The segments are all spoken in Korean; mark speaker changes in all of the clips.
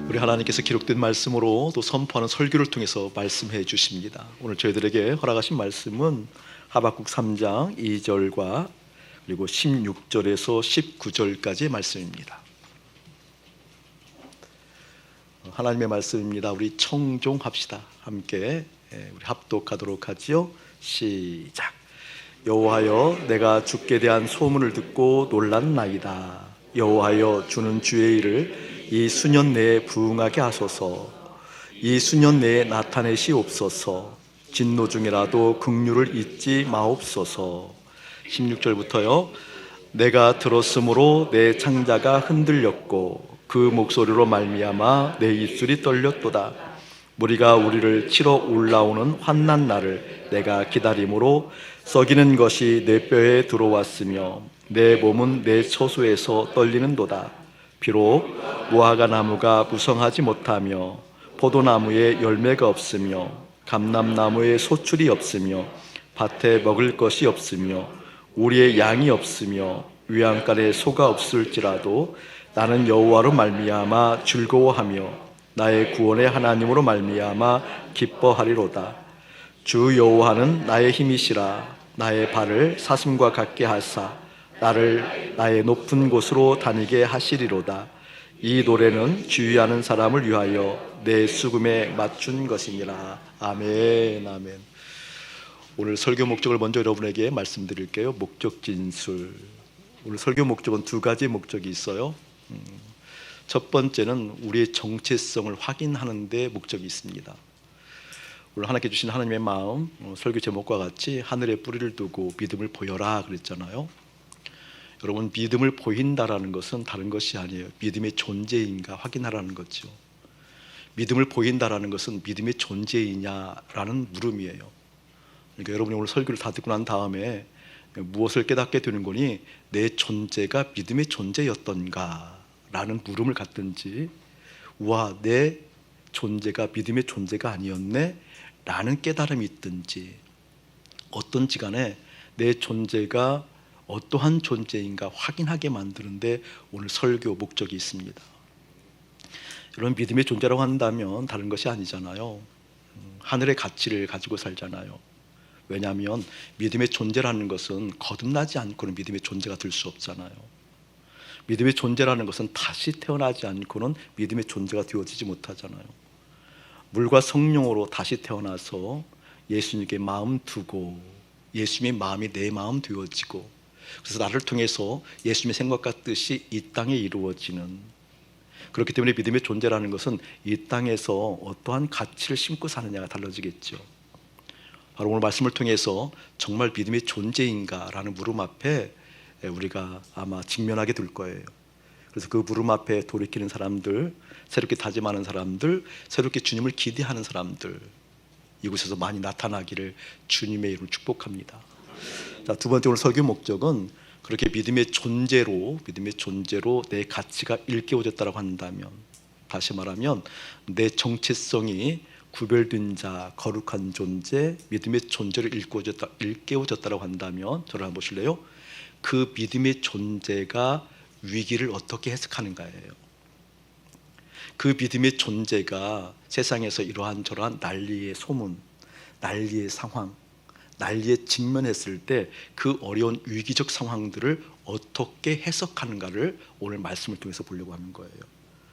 Speaker 1: 우리 하나님께서 기록된 말씀으로 또 선포하는 설교를 통해서 말씀해 주십니다. 오늘 저희들에게 허락하신 말씀은 하박국 3장 2절과 그리고 16절에서 19절까지의 말씀입니다. 하나님의 말씀입니다. 우리 청종합시다. 함께 우리 합독하도록 하지요. 시작. 여호와여, 내가 주께 대한 소문을 듣고 놀랐나이다. 여호와여, 주는 주의 일을 이 수년 내에 부응하게 하소서. 이 수년 내에 나타내시옵소서. 진노 중이라도 긍휼을 잊지 마옵소서. 16절부터요. 내가 들었으므로 내 창자가 흔들렸고 그 목소리로 말미암아 내 입술이 떨렸도다. 무리가 우리를 치러 올라오는 환난 날을 내가 기다림으로 썩이는 것이 내 뼈에 들어왔으며 내 몸은 내 처소에서 떨리는도다. 비록 무화과 나무가 무성하지 못하며 포도나무에 열매가 없으며 감람나무에 소출이 없으며 밭에 먹을 것이 없으며 우리의 양이 없으며 위안간에 소가 없을지라도 나는 여호와로 말미암아 즐거워하며 나의 구원의 하나님으로 말미암아 기뻐하리로다. 주 여호와는 나의 힘이시라. 나의 발을 사슴과 같게 하사 나를 나의 높은 곳으로 다니게 하시리로다. 이 노래는 주의하는 사람을 위하여 내 수금에 맞춘 것이니라. 아멘. 아멘. 오늘 설교 목적을 먼저 여러분에게 말씀드릴게요. 목적 진술. 오늘 설교 목적은 두 가지 목적이 있어요. 첫 번째는 우리의 정체성을 확인하는 데 목적이 있습니다. 오늘 하나님께 주신 하나님의 마음, 설교 제목과 같이 하늘에 뿌리를 두고 믿음을 보여라 그랬잖아요. 여러분, 믿음을 보인다라는 것은 다른 것이 아니에요. 믿음의 존재인가 확인하라는 거죠. 믿음을 보인다라는 것은 믿음의 존재이냐라는 물음이에요. 그러니까 여러분이 오늘 설교를 다 듣고 난 다음에 무엇을 깨닫게 되는 거니? 내 존재가 믿음의 존재였던가 라는 물음을 갖든지, 우와, 내 존재가 믿음의 존재가 아니었네 라는 깨달음이 있든지, 어떤지 간에 내 존재가 어떠한 존재인가 확인하게 만드는데 오늘 설교 목적이 있습니다. 여러분, 믿음의 존재라고 한다면 다른 것이 아니잖아요. 하늘의 가치를 가지고 살잖아요. 왜냐하면 믿음의 존재라는 것은 거듭나지 않고는 믿음의 존재가 될 수 없잖아요. 믿음의 존재라는 것은 다시 태어나지 않고는 믿음의 존재가 되어지지 못하잖아요. 물과 성령으로 다시 태어나서 예수님께 마음 두고 예수님의 마음이 내 마음 되어지고, 그래서 나를 통해서 예수님의 생각과 뜻이 이 땅에 이루어지는, 그렇기 때문에 믿음의 존재라는 것은 이 땅에서 어떠한 가치를 심고 사느냐가 달라지겠죠. 바로 오늘 말씀을 통해서 정말 믿음의 존재인가라는 물음 앞에 우리가 아마 직면하게 될 거예요. 그래서 그 물음 앞에 돌이키는 사람들, 새롭게 다짐하는 사람들, 새롭게 주님을 기대하는 사람들, 이곳에서 많이 나타나기를 주님의 이름으로 축복합니다. 자, 두 번째 오늘 설교 목적은 그렇게 믿음의 존재로 내 가치가 일깨워졌다고 한다면, 다시 말하면 내 정체성이 구별된 자, 거룩한 존재, 믿음의 존재로 일깨워졌다고 한다면 저를 한번 보실래요? 그 믿음의 존재가 위기를 어떻게 해석하는가예요. 그 믿음의 존재가 세상에서 이러한 저러한 난리의 소문, 난리의 상황, 난리에 직면했을 때 그 어려운 위기적 상황들을 어떻게 해석하는가를 오늘 말씀을 통해서 보려고 하는 거예요.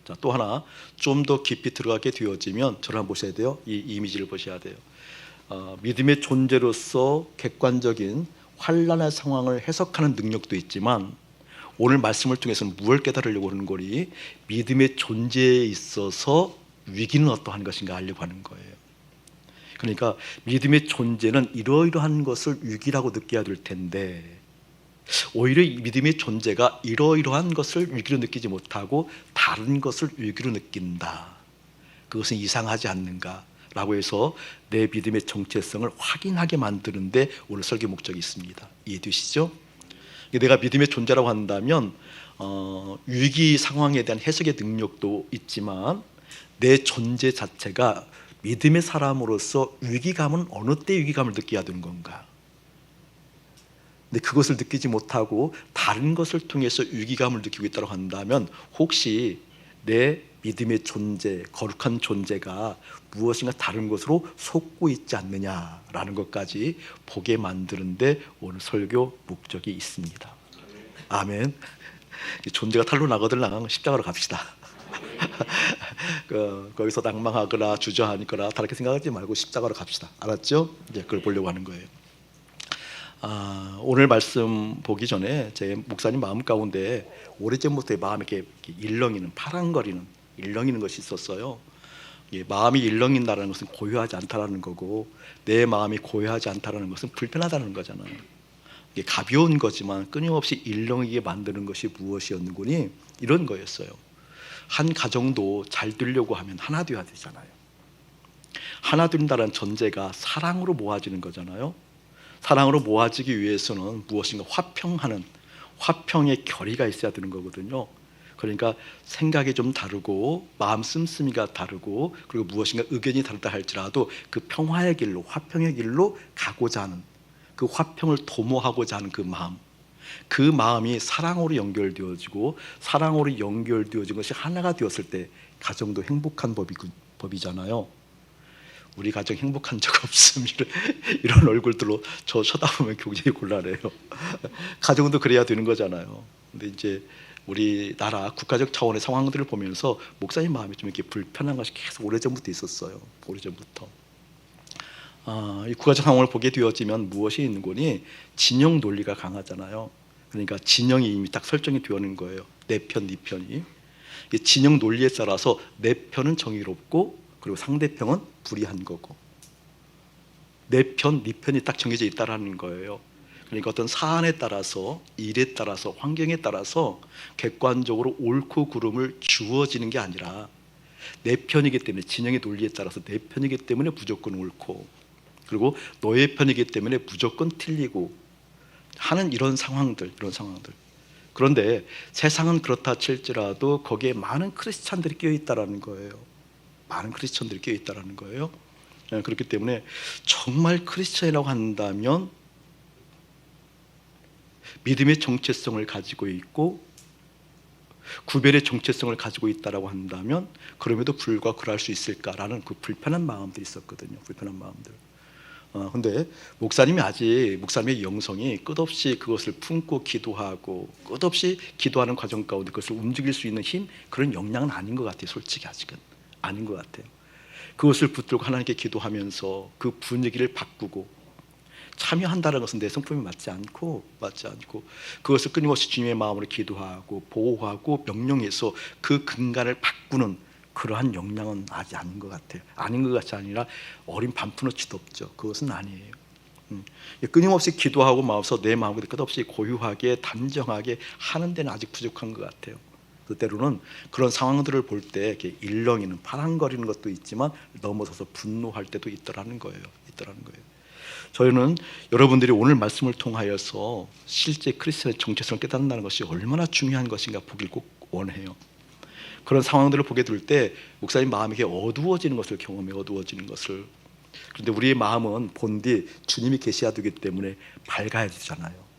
Speaker 1: 자, 또 하나 좀 더 깊이 들어가게 되어지면 저를 한번 보셔야 돼요. 이 이미지를 보셔야 돼요. 믿음의 존재로서 객관적인 환난의 상황을 해석하는 능력도 있지만, 오늘 말씀을 통해서는 무엇을 깨달으려고 하는 거니? 믿음의 존재에 있어서 위기는 어떠한 것인가 알려고 하는 거예요. 그러니까 믿음의 존재는 이러이러한 것을 위기라고 느껴야 될 텐데, 오히려 믿음의 존재가 이러이러한 것을 위기로 느끼지 못하고 다른 것을 위기로 느낀다. 그것은 이상하지 않는가? 라고 해서 내 믿음의 정체성을 확인하게 만드는데 오늘 설교 목적이 있습니다. 이해되시죠? 내가 믿음의 존재라고 한다면 위기 상황에 대한 해석의 능력도 있지만, 내 존재 자체가 믿음의 사람으로서 위기감은 어느 때 위기감을 느껴야 되는 건가? 근데 그것을 느끼지 못하고 다른 것을 통해서 위기감을 느끼고 있다고 한다면 혹시 내 믿음의 존재, 거룩한 존재가 무엇인가 다른 것으로 속고 있지 않느냐라는 것까지 보게 만드는데 오늘 설교 목적이 있습니다. 아멘. 존재가 탈로 나거들랑 십자가로 갑시다. 거기서 낭망하거나 주저하거나 다르게 생각하지 말고 십자가로 갑시다. 알았죠? 이제 그걸 보려고 하는 거예요. 오늘 말씀 보기 전에 제 목사님 마음 가운데 오래전부터 마음에 이렇게 일렁이는 파랑거리는 일렁이는 것이 있었어요. 마음이 일렁인다는 것은 고요하지 않다라는 거고, 내 마음이 고요하지 않다라는 것은 불편하다는 거잖아요. 이게 가벼운 거지만 끊임없이 일렁이게 만드는 것이 무엇이었는고니 이런 거였어요. 한 가정도 잘 되려고 하면 하나 되어야 되잖아요. 하나 된다는 전제가 사랑으로 모아지는 거잖아요. 사랑으로 모아지기 위해서는 무엇인가 화평하는, 화평의 결의가 있어야 되는 거거든요. 그러니까 생각이 좀 다르고 마음 씀씀이가 다르고 그리고 무엇인가 의견이 다르다 할지라도 그 평화의 길로, 화평의 길로 가고자 하는, 그 화평을 도모하고자 하는 그 마음, 그 마음이 사랑으로 연결되어지고 사랑으로 연결되어진 것이 하나가 되었을 때 가정도 행복한 법이잖아요. 우리 가정 행복한 적 없습니다. 이런 얼굴들로 저 쳐다보면 굉장히 곤란해요. 가정도 그래야 되는 거잖아요. 근데 이제 우리나라 국가적 차원의 상황들을 보면서 목사님 마음이 좀 이렇게 불편한 것이 계속 오래전부터 있었어요. 오래전부터. 이 국가적 상황을 보게 되어지면 무엇이 있는 거니? 진영 논리가 강하잖아요. 그러니까 진영이 이미 딱 설정이 되어있는 거예요. 내 편, 네 편이. 진영 논리에 따라서 내 편은 정의롭고 그리고 상대편은 불의한 거고, 내 편, 네 편이 딱 정해져 있다라는 거예요. 그러니까 어떤 사안에 따라서, 일에 따라서, 환경에 따라서 객관적으로 옳고 그름을 주어지는 게 아니라 내 편이기 때문에, 진영의 논리에 따라서 내 편이기 때문에 무조건 옳고 그리고 너의 편이기 때문에 무조건 틀리고 하는 이런 상황들. 그런데 세상은 그렇다 칠지라도 거기에 많은 크리스찬들이 끼어 있다라는 거예요. 많은 크리스찬들이 끼어 있다라는 거예요. 그렇기 때문에 정말 크리스찬이라고 한다면 믿음의 정체성을 가지고 있고 구별의 정체성을 가지고 있다라고 한다면 그럼에도 불구하고 그럴 수 있을까라는 그 불편한 마음들이 있었거든요. 불편한 마음들. 근데 목사님의 영성이 끝없이 그것을 품고 기도하고 끝없이 기도하는 과정 가운데 그것을 움직일 수 있는 힘, 그런 역량은 아닌 것 같아요. 솔직히 아직은 아닌 것 같아요. 그것을 붙들고 하나님께 기도하면서 그 분위기를 바꾸고 참여한다는 것은 내 성품이 맞지 않고 그것을 끊임없이 주님의 마음으로 기도하고 보호하고 명령해서 그 근간을 바꾸는 그러한 역량은 아직 아닌 것 같아요. 아닌 것 같이 아니라 어린 반푼어치도 없죠. 그것은 아니에요. 끊임없이 기도하고 마음서 내 마음을 끝없이 고유하게 단정하게 하는 데는 아직 부족한 것 같아요. 때로는 그런 상황들을 볼 때 이렇게 일렁이는 파랑거리는 것도 있지만 넘어서서 분노할 때도 있더라는 거예요. 저희는 여러분들이 오늘 말씀을 통하여서 실제 크리스천의 정체성을 깨닫는다는 것이 얼마나 중요한 것인가 보길 꼭 원해요. 그런 상황들을 보게 될 때 목사님 마음이 어두워지는 것을 경험해. 어두워지는 것을. 그런데 우리의 마음은 본디 주님이 계셔야 되기 때문에 밝아야 되잖아요.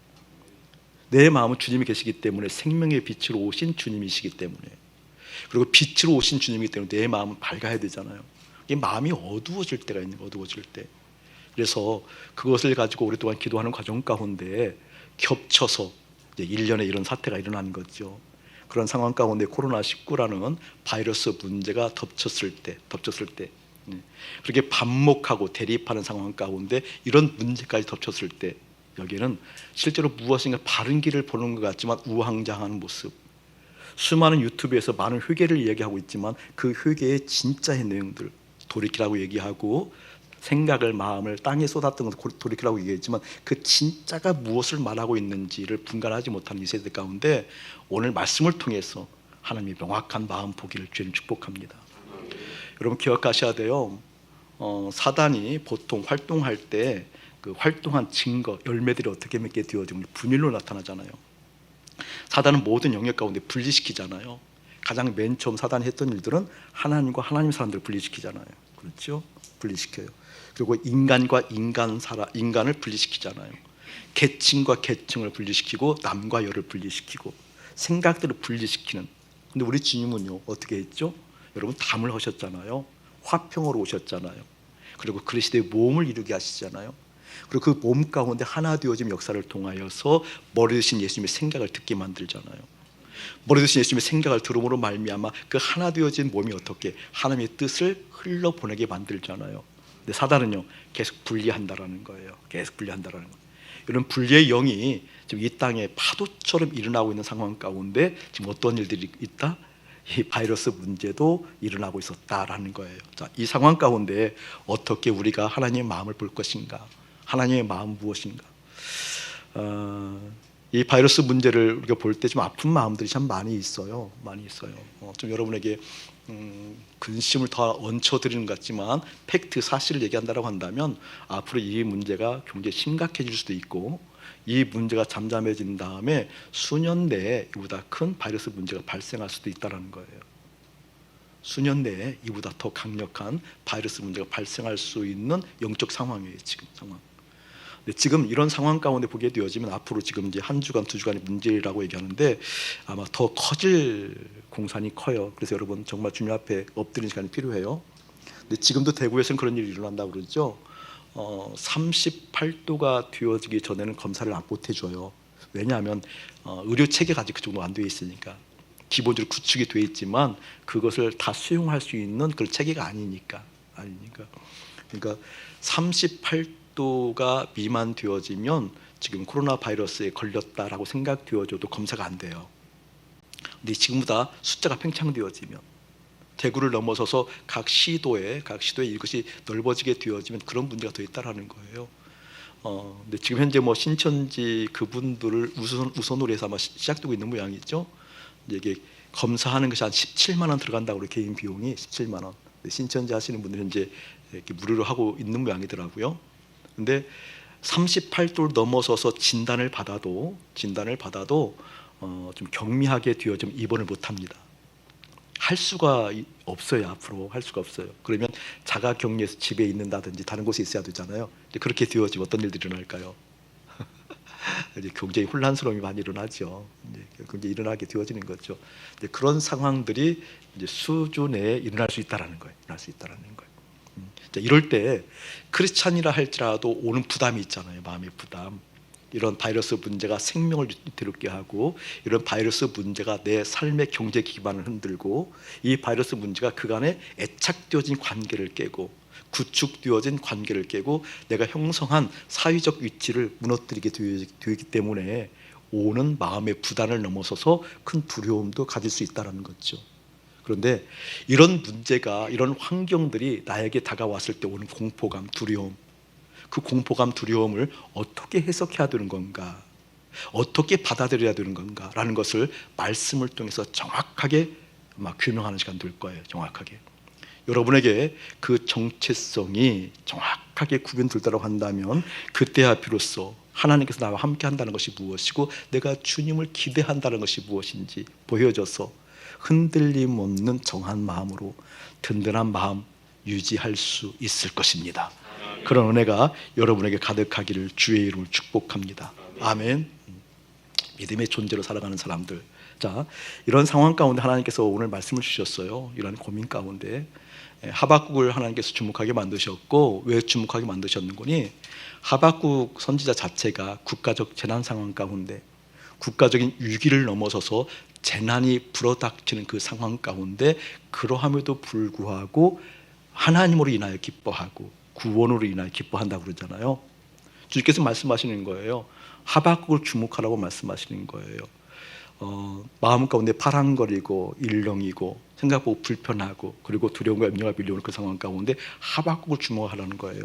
Speaker 1: 내 마음은 주님이 계시기 때문에 생명의 빛으로 오신 주님이시기 때문에, 그리고 빛으로 오신 주님이기 때문에 내 마음은 밝아야 되잖아요. 이 마음이 어두워질 때가 있는 거예요. 어두워질 때. 그래서 그것을 가지고 오랫동안 기도하는 과정 가운데 겹쳐서 이제 1년에 이런 사태가 일어난 거죠. 그런 상황 가운데 코로나19라는 바이러스 문제가 덮쳤을 때 그렇게 반목하고 대립하는 상황 가운데 이런 문제까지 덮쳤을 때 여기에는 실제로 무엇인가 바른 길을 보는 것 같지만 우왕좌왕하는 모습, 수많은 유튜브에서 많은 회개를 이야기하고 있지만 그 회개의 진짜의 내용들, 돌이키라고 얘기하고 생각을, 마음을 땅에 쏟았던 것을 돌이키라고 얘기했지만 그 진짜가 무엇을 말하고 있는지를 분간하지 못하는 이 세대 가운데 오늘 말씀을 통해서 하나님의 명확한 마음 보기를 주님 축복합니다. 여러분 기억하셔야 돼요. 사단이 보통 활동할 때 그 활동한 증거, 열매들이 어떻게 맺게 되어지면 분일로 나타나잖아요. 사단은 모든 영역 가운데 분리시키잖아요. 가장 맨 처음 사단이 했던 일들은 하나님과 하나님 사람들을 분리시키잖아요. 그렇죠? 분리시켜요. 그리고 인간과 인간을 분리시키잖아요. 계층과 계층을 분리시키고 남과 여를 분리시키고 생각들을 분리시키는 근데 우리 주님은요 어떻게 했죠? 여러분 담을 하셨잖아요. 화평으로 오셨잖아요. 그리고 그리스도의 몸을 이루게 하시잖아요. 그리고 그 몸 가운데 하나 되어진 역사를 통하여서 머리 드신 예수님의 생각을 듣게 만들잖아요. 머리 드신 예수님의 생각을 들음으로 말미암아 그 하나 되어진 몸이 어떻게 하나님의 뜻을 흘러보내게 만들잖아요. 근데 사단은요 계속 분리한다라는 거예요. 계속 분리한다라는 거예요. 이런 분리의 영이 지금 이 땅에 파도처럼 일어나고 있는 상황 가운데 지금 어떤 일들이 있다? 이 바이러스 문제도 일어나고 있었다라는 거예요. 자, 이 상황 가운데 어떻게 우리가 하나님의 마음을 볼 것인가? 하나님의 마음 무엇인가? 이 바이러스 문제를 우리가 볼 때 좀 아픈 마음들이 참 많이 있어요. 많이 있어요. 좀 여러분에게 근심을 더 얹혀드리는 것 같지만 팩트, 사실을 얘기한다고 한다면 앞으로 이 문제가 굉장히 심각해질 수도 있고 이 문제가 잠잠해진 다음에 수년 내에 이보다 큰 바이러스 문제가 발생할 수도 있다는 거예요. 수년 내에 이보다 더 강력한 바이러스 문제가 발생할 수 있는 영적 상황이에요. 지금 상황. 근데 지금 이런 상황 가운데 보게 되어지면 앞으로 지금 이제 한 주간, 두 주간의 문제라고 얘기하는데 아마 더 커질 공산이 커요. 그래서 여러분 정말 주님 앞에 엎드리는 시간이 필요해요. 근데 지금도 대구에서는 그런 일이 일어난다고 그러죠. 38도가 되어지기 전에는 검사를 못 해줘요. 왜냐하면 의료 체계가 아직 그 정도 안 되어 있으니까. 기본적으로 구축이 되어 있지만 그것을 다 수용할 수 있는 그런 체계가 아니니까. 그러니까 38도가 미만 되어지면 지금 코로나 바이러스에 걸렸다라고 생각되어져도 검사가 안 돼요. 근데 지금보다 숫자가 팽창되어지면 대구를 넘어서서 각 시도에 이것이 넓어지게 되어지면 그런 문제가 더 있다라는 거예요. 근데 지금 현재 뭐 신천지 그분들을 우선으로 해서 아마 시작되고 있는 모양이죠. 이게 검사하는 것이 한 17만 원 들어간다고 그래요. 개인 비용이 17만 원. 신천지 하시는 분들은 이제 이렇게 무료로 하고 있는 모양이더라고요. 근데 38도를 넘어서서 진단을 받아도 좀 경미하게 되어지면 입원을 못 합니다. 할 수가 없어요. 앞으로 할 수가 없어요. 그러면 자가 격리해서 집에 있는다든지 다른 곳에 있어야 되잖아요. 그렇게 되어지면 어떤 일들이 일어날까요? 이제 굉장히 혼란스러움이 많이 일어나죠. 이제 굉장히 일어나게 되어지는 거죠. 이제 그런 상황들이 이제 수주 내에 일어날 수 있다라는 거예요. 자, 이럴 때 크리스찬이라 할지라도 오는 부담이 있잖아요. 마음의 부담. 이런 바이러스 문제가 생명을 위태롭게 하고 이런 바이러스 문제가 내 삶의 경제 기반을 흔들고 이 바이러스 문제가 그간에 애착되어진 관계를 깨고 구축되어진 관계를 깨고 내가 형성한 사회적 위치를 무너뜨리게 되기 때문에 오는 마음의 부담을 넘어서서 큰 두려움도 가질 수 있다는 거죠. 그런데 이런 문제가 이런 환경들이 나에게 다가왔을 때 오는 공포감, 두려움, 그 공포감, 두려움을 어떻게 해석해야 되는 건가, 어떻게 받아들여야 되는 건가라는 것을 말씀을 통해서 정확하게 아마 규명하는 시간 될 거예요. 정확하게 여러분에게 그 정체성이 정확하게 구분되도록 한다면 그때야 비로소 하나님께서 나와 함께 한다는 것이 무엇이고 내가 주님을 기대한다는 것이 무엇인지 보여져서 흔들림 없는 정한 마음으로 든든한 마음 유지할 수 있을 것입니다. 그런 은혜가 여러분에게 가득하기를 주의 이름으로 축복합니다. 아멘. 믿음의 존재로 살아가는 사람들. 자, 이런 상황 가운데 하나님께서 오늘 말씀을 주셨어요. 이런 고민 가운데 하박국을 하나님께서 주목하게 만드셨고, 왜 주목하게 만드셨는 거니? 하박국 선지자 자체가 국가적 재난 상황 가운데 국가적인 위기를 넘어서서 재난이 불어닥치는 그 상황 가운데 그러함에도 불구하고 하나님으로 인하여 기뻐하고 구원으로 인하여 기뻐한다고 그러잖아요. 주님께서 말씀하시는 거예요. 하박국을 주목하라고 말씀하시는 거예요. 마음 가운데 파랑거리고 일렁이고 생각보고 불편하고 그리고 두려움과 염려가 밀려오는 그 상황 가운데 하박국을 주목하라는 거예요.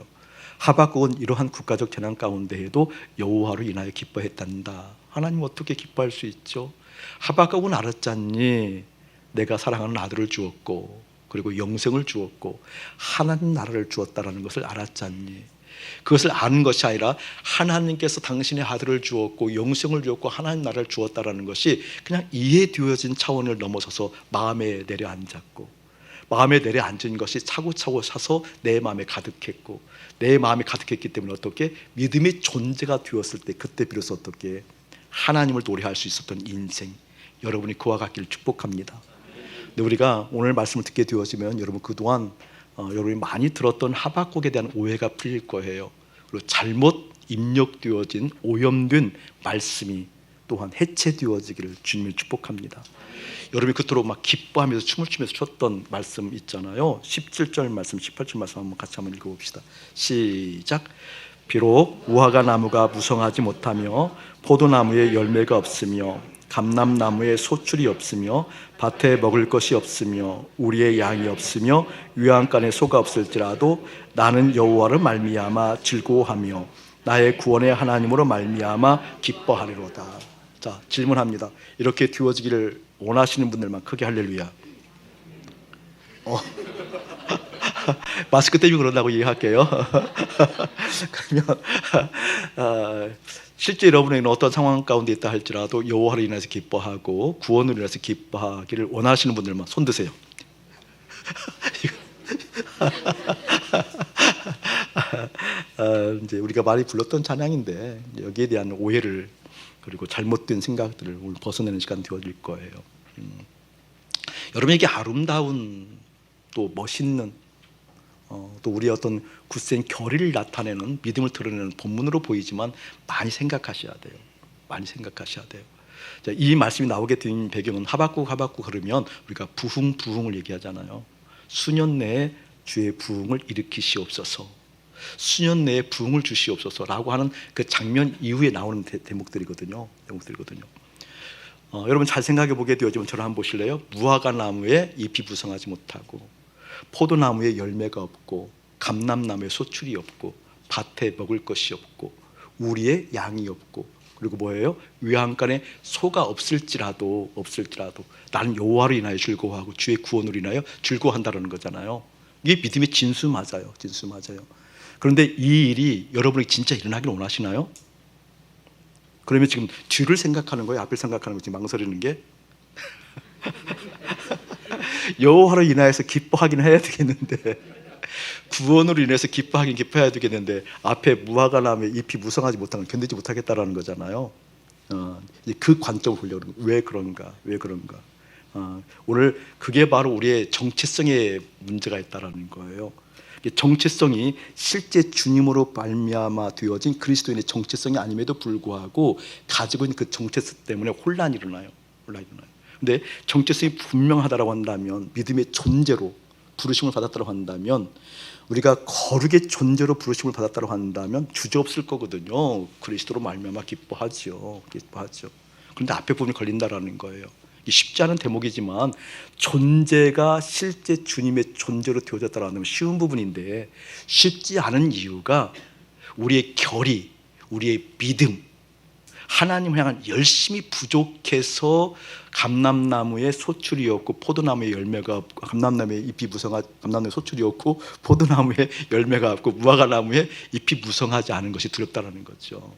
Speaker 1: 하박국은 이러한 국가적 재난 가운데에도 여호와로 인하여 기뻐했단다. 하나님 어떻게 기뻐할 수 있죠? 하박국은 알았잖니. 내가 사랑하는 아들을 주었고 그리고 영생을 주었고 하나님 나라를 주었다라는 것을 알았잖니. 그것을 아는 것이 아니라 하나님께서 당신의 아들을 주었고 영생을 주었고 하나님 나라를 주었다라는 것이 그냥 이해되어진 차원을 넘어서서 마음에 내려앉았고 마음에 내려앉은 것이 차고차고 차서 내 마음에 가득했고 내 마음에 가득했기 때문에 어떻게 믿음의 존재가 되었을 때 그때 비로소 어떻게 하나님을 노래할 수 있었던 인생 여러분이 그와 같기를 축복합니다. 근데 우리가 오늘 말씀을 듣게 되어지면 여러분 그동안 여러분이 많이 들었던 하박국에 대한 오해가 풀릴 거예요. 그리고 잘못 입력되어진 오염된 말씀이 또한 해체되어지기를 주님을 축복합니다. 여러분이 그토록 막 기뻐하면서 춤을 추면서 췄던 말씀 있잖아요. 17절 말씀, 18절 말씀 한번 같이 한번 읽어봅시다. 시작. 비록 무화과 나무가 무성하지 못하며 포도나무에 열매가 없으며 감람나무에 소출이 없으며 밭에 먹을 것이 없으며 우리의 양이 없으며 유황간에 소가 없을지라도 나는 여호와를 말미암아 즐거워하며 나의 구원의 하나님으로 말미암아 기뻐하리로다. 자, 질문합니다. 이렇게 되어지기를 원하시는 분들만 크게 할렐루야. 마스크 때문에 그런다고 얘기할게요. 그러면 실제 여러분에게는 어떤 상황 가운데 있다 할지라도 여호와로 인해서 기뻐하고 구원으로 인해서 기뻐하기를 원하시는 분들만 손 드세요. 이제 우리가 많이 불렀던 찬양인데 여기에 대한 오해를 그리고 잘못된 생각들을 오늘 벗어내는 시간 되어질 거예요. 여러분에게 아름다운 또 멋있는 또 우리의 어떤 굳센 결의를 나타내는 믿음을 드러내는 본문으로 보이지만 많이 생각하셔야 돼요. 많이 생각하셔야 돼요. 자, 이 말씀이 나오게 된 배경은 하박국 그러면 우리가 부흥을 얘기하잖아요. 수년 내에 주의 부흥을 일으키시옵소서, 수년 내에 부흥을 주시옵소서라고 하는 그 장면 이후에 나오는 대목들이거든요. 여러분 잘 생각해 보게 되어지면 저를 한번 보실래요? 무화과 나무에 잎이 무성하지 못하고 포도나무에 열매가 없고 감람나무에 소출이 없고 밭에 먹을 것이 없고 우리의 양이 없고 그리고 뭐예요? 유황간에 소가 없을지라도 나는 여호와로 인하여 즐거워하고 주의 구원으로 인하여 즐거워한다는 거잖아요. 이게 믿음의 진수 맞아요. 그런데 이 일이 여러분이 진짜 일어나길 원하시나요? 그러면 지금 뒤를 생각하는 거예요? 앞을 생각하는 거예요? 지금 망설이는 게? 여호와로 인하여서 기뻐하긴 해야 되겠는데 구원으로 인해서 기뻐해야 되겠는데 앞에 무화과 나무에 잎이 무성하지 못한 걸 견디지 못하겠다라는 거잖아요. 그 관점을 보려고 왜 그런가? 오늘 그게 바로 우리의 정체성에 문제가 있다라는 거예요. 정체성이 실제 주님으로 말미암아 되어진 그리스도인의 정체성이 아님에도 불구하고 가지고 있는 그 정체성 때문에 혼란이 일어나요. 근데 정체성이 분명하다라고 한다면, 믿음의 존재로 부르심을 받았다고 한다면, 우리가 거룩의 존재로 부르심을 받았다고 한다면 주저없을 거거든요. 그리스도로 말미암아 기뻐하죠. 그런데 앞에 부분이 걸린다라는 거예요. 쉽지 않은 대목이지만 존재가 실제 주님의 존재로 되어졌다고 하면 쉬운 부분인데, 쉽지 않은 이유가 우리의 결의, 우리의 믿음, 하나님을 향한 열심이 부족해서 감람나무에 소출이 없고 포도나무에 열매가 없고, 감람나무에 잎이 무성하지, 감람나무에 소출이 없고 포도나무에 열매가 없고 무화과나무에 잎이 무성하지 않은 것이 두렵다는 거죠.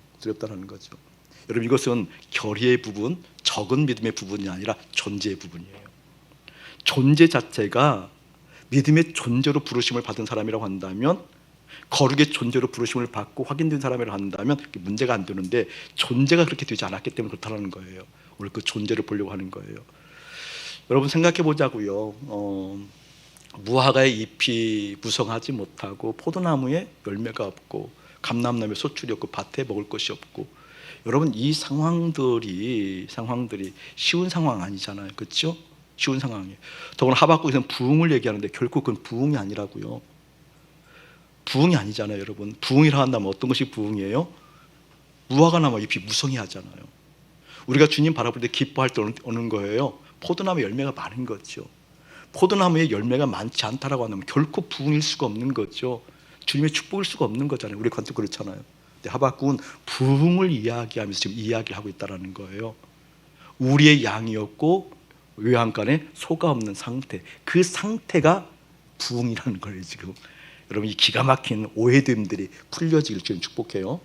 Speaker 1: 여러분, 이것은 결의의 부분, 적은 믿음의 부분이 아니라 존재의 부분이에요. 존재 자체가 믿음의 존재로 부르심을 받은 사람이라고 한다면, 거룩의 존재로 부르심을 받고 확인된 사람이라고 한다면 문제가 안 되는데, 존재가 그렇게 되지 않았기 때문에 그렇다는 거예요. 오늘 그 존재를 보려고 하는 거예요. 여러분 생각해 보자고요. 무화과의 잎이 무성하지 못하고 포도나무에 열매가 없고 감람나무에 소출이 없고 밭에 먹을 것이 없고, 여러분 이 상황들이 쉬운 상황 아니잖아요. 그렇죠? 쉬운 상황이에요. 더구나 하박국에서는 부흥을 얘기하는데 결국 그건 부흥이 아니라고요. 부흥이 아니잖아요, 여러분. 부흥이라 한다면 어떤 것이 부흥이에요? 무화과나무 잎이 무성해하잖아요. 우리가 주님 바라볼 때 기뻐할 때 오는 거예요. 포도나무 열매가 많은 거죠. 포도나무에 열매가 많지 않다라고 한다면 결코 부흥일 수가 없는 거죠. 주님의 축복일 수가 없는 거잖아요. 우리 관점 그렇잖아요. 근데 하박국은 부흥을 이야기하면서 지금 이야기를 하고 있다는 거예요. 우리의 양이었고 외양간에 소가 없는 상태, 그 상태가 부흥이라는 거예요. 지금 여러분, 이 기가 막힌 오해됨들이 풀려지길 주님 축복해요.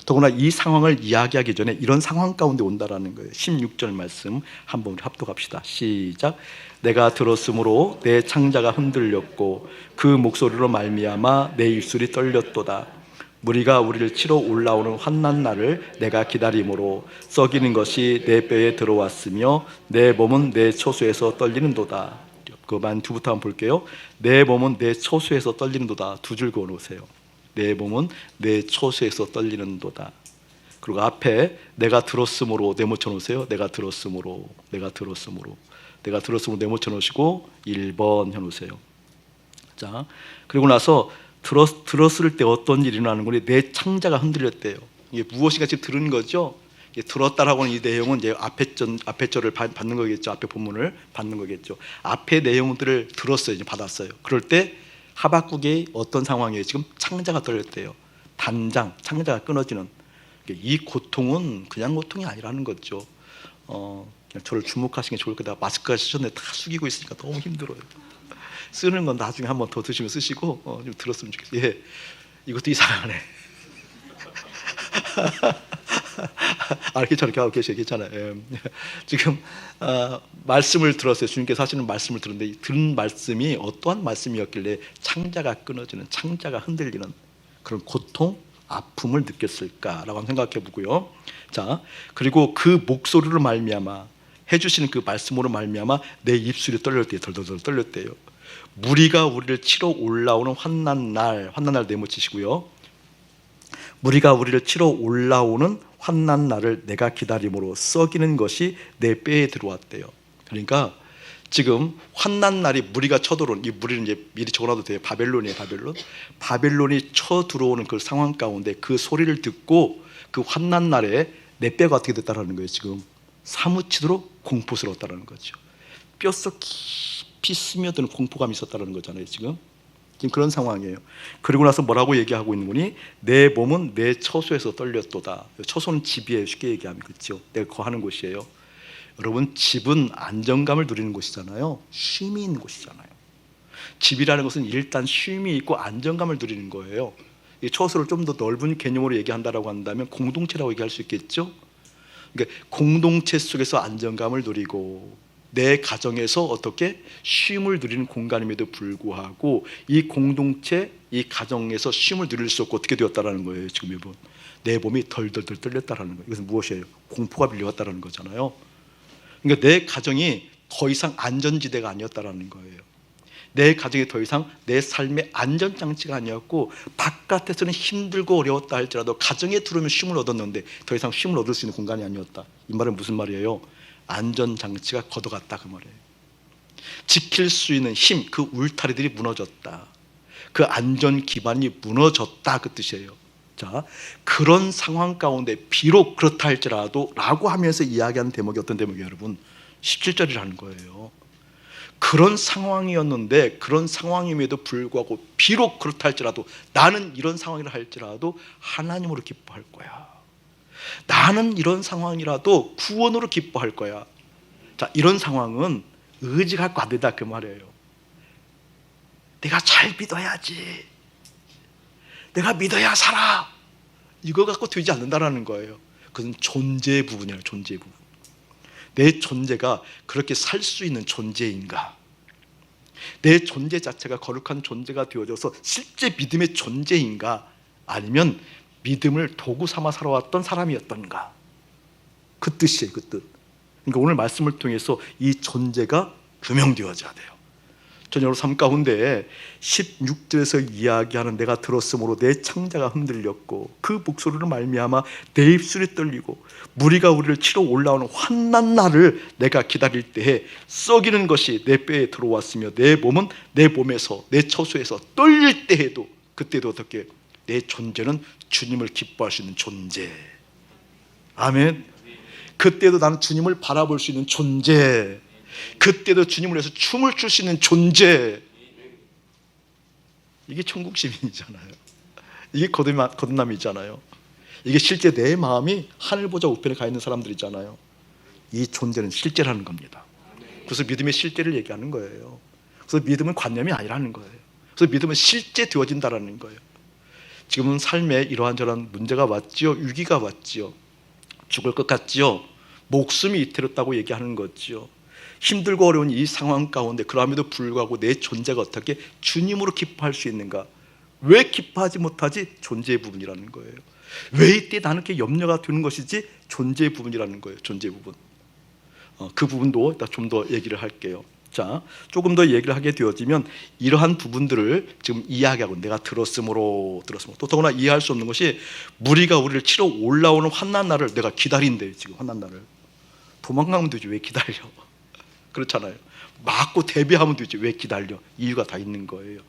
Speaker 1: 더구나 이 상황을 이야기하기 전에 이런 상황 가운데 온다라는 거예요. 16절 말씀 한번 우리 합독합시다. 시작. 내가 들었으므로 내 창자가 흔들렸고 그 목소리로 말미암아 내 입술이 떨렸도다. 무리가 우리를 치러 올라오는 환난 날을 내가 기다림으로 썩이는 것이 내 뼈에 들어왔으며 내 몸은 내 초소에서 떨리는도다. 그 만 두부터 한번 볼게요. 내 몸은 내 처소에서 떨리는도다. 두 줄 그어 놓으세요. 내 몸은 내 처소에서 떨리는도다. 그리고 앞에 내가 들었으므로 네모쳐 놓으세요. 내가 들었으므로 네모쳐 놓으시고 1번 해놓으세요. 자, 그리고 나서 들었을 때 어떤 일이 일어나는 거니? 내 창자가 흔들렸대요. 이게 무엇인가 지금 들은 거죠. 들었다라고 하는 이 내용은 이제 앞에 절을 받는 거겠죠. 앞에 본문을 받는 거겠죠. 앞에 내용들을 들었어요. 이제 받았어요. 그럴 때 하박국의 어떤 상황이에요? 지금 창자가 떨렸대요. 창자가 끊어지는. 이 고통은 그냥 고통이 아니라는 거죠. 그냥 저를 주목하시는 게 좋을 거다. 마스크가 쓰셨는데 다 숙이고 있으니까 너무 힘들어요. 쓰는 건 나중에 한 번 더 드시면 쓰시고 좀 들었으면 좋겠어요. 예, 이것도 이상하네. 이렇게 저렇게 하고 계셔요. 괜찮아요. 예. 지금 말씀을 들었어요. 주님께서 하시는 말씀을 들었는데 들은 말씀이 어떠한 말씀이었길래 창자가 끊어지는, 창자가 흔들리는 그런 고통, 아픔을 느꼈을까라고 한번 생각해 보고요. 자, 그리고 그 목소리로 말미암아 해주시는 그 말씀으로 말미암아 내 입술이 떨렸대요. 덜덜덜 떨렸대요. 무리가 우리를 치러 올라오는 환난 날 네모치시고요. 무리가 우리를 치러 올라오는 환난 날을 내가 기다림으로 썩이는 것이 내 뼈에 들어왔대요. 그러니까 지금 환난 날이 무리가 쳐들어오는, 이 무리는 이제 미리 적어놔도 돼요. 바벨론이에요. 바벨론이 쳐들어오는 그 상황 가운데 그 소리를 듣고 그 환난 날에 내 뼈가 어떻게 됐다라는 거예요. 지금 사무치도록 공포스러웠다는 거죠. 뼛속 깊이 스며드는 공포감이 있었다는 거잖아요. 지금 그런 상황이에요. 그리고 나서 뭐라고 얘기하고 있는 거니? 내 몸은 내 처소에서 떨렸도다. 처소는 집이에요. 쉽게 얘기하면. 그렇죠. 내가 거하는 곳이에요. 여러분, 집은 안정감을 누리는 곳이잖아요. 쉼이 있는 곳이잖아요. 집이라는 것은 일단 쉼이 있고 안정감을 누리는 거예요. 이 처소를 좀 더 넓은 개념으로 얘기한다라고 한다면 공동체라고 얘기할 수 있겠죠. 그러니까 공동체 속에서 안정감을 누리고 내 가정에서 어떻게 쉼을 누리는 공간임에도 불구하고 이 공동체, 이 가정에서 쉼을 누릴 수 없고 어떻게 되었다라는 거예요. 지금 여러분, 내 몸이 덜덜덜 떨렸다라는 거예요. 이것은 무엇이에요? 공포가 밀려왔다라는 거잖아요. 그러니까 내 가정이 더 이상 안전지대가 아니었다라는 거예요. 내 가정이 더 이상 내 삶의 안전장치가 아니었고 바깥에서는 힘들고 어려웠다 할지라도 가정에 들어오면 쉼을 얻었는데 더 이상 쉼을 얻을 수 있는 공간이 아니었다. 이 말은 무슨 말이에요? 안전장치가 걷어갔다 그 말이에요. 지킬 수 있는 힘, 그 울타리들이 무너졌다. 그 안전 기반이 무너졌다 그 뜻이에요. 자, 그런 상황 가운데 비록 그렇다 할지라도 라고 하면서 이야기하는 대목이 어떤 대목이에요, 여러분? 17절이라는 거예요. 그런 상황이었는데 그런 상황임에도 불구하고 비록 그렇다 할지라도 나는 이런 상황이라 할지라도 하나님으로 기뻐할 거야. 나는 이런 상황이라도 구원으로 기뻐할 거야. 자, 이런 상황은 의지 갖고 안 된다 그 말이에요. 내가 잘 믿어야지. 내가 믿어야 살아. 이거 갖고 되지 않는다라는 거예요. 그것은 존재의 부분이에요. 존재의 부분. 내 존재가 그렇게 살 수 있는 존재인가? 내 존재 자체가 거룩한 존재가 되어져서 실제 믿음의 존재인가? 아니면 믿음을 도구 삼아 살아왔던 사람이었던가? 그 뜻이에요. 그 뜻. 그러니까 오늘 말씀을 통해서 이 존재가 규명되어져야 돼요. 전 여러분 삶 가운데 16절에서 이야기하는 내가 들었으므로 내 창자가 흔들렸고 그 목소리로 말미암아 내 입술이 떨리고 무리가 우리를 치러 올라오는 환난 날을 내가 기다릴 때에 썩이는 것이 내 뼈에 들어왔으며 내 몸은 내 몸에서 내 처소에서 떨릴 때에도 그때도 어떻게 내 존재는 주님을 기뻐할 수 있는 존재. 아멘. 그때도 나는 주님을 바라볼 수 있는 존재. 그때도 주님을 위해서 춤을 출 수 있는 존재. 이게 천국 시민이잖아요. 이게 거듭남이잖아요. 이게 실제 내 마음이 하늘 보좌 우편에 가 있는 사람들이잖아요. 이 존재는 실제라는 겁니다. 그래서 믿음의 실제를 얘기하는 거예요. 그래서 믿음은 관념이 아니라는 거예요. 그래서 믿음은 실제 되어진다라는 거예요. 지금은 삶에 이러한저러한 문제가 왔지요. 위기가 왔지요. 죽을 것 같지요. 목숨이 이태롭다고 얘기하는 거지요. 힘들고 어려운 이 상황 가운데 그럼에도 불구하고 내 존재가 어떻게 주님으로 기뻐할 수 있는가? 왜 기뻐하지 못하지? 존재의 부분이라는 거예요. 왜 이때 나는 이렇게 염려가 되는 것이지? 존재의 부분이라는 거예요. 존재의 부분. 그 부분도 좀 더 얘기를 할게요. 자, 조금 더 얘기를 하게 되어지면 이러한 부분들을 지금 이야기하고 내가 들었으므로 또 더구나 이해할 수 없는 것이 무리가 우리를 치러 올라오는 환난 날을 내가 기다린대. 지금 환난 날을 도망가면 되지 왜 기다려? 그렇잖아요. 맞고 대비하면 되지 왜 기다려? 이유가 다 있는 거예요.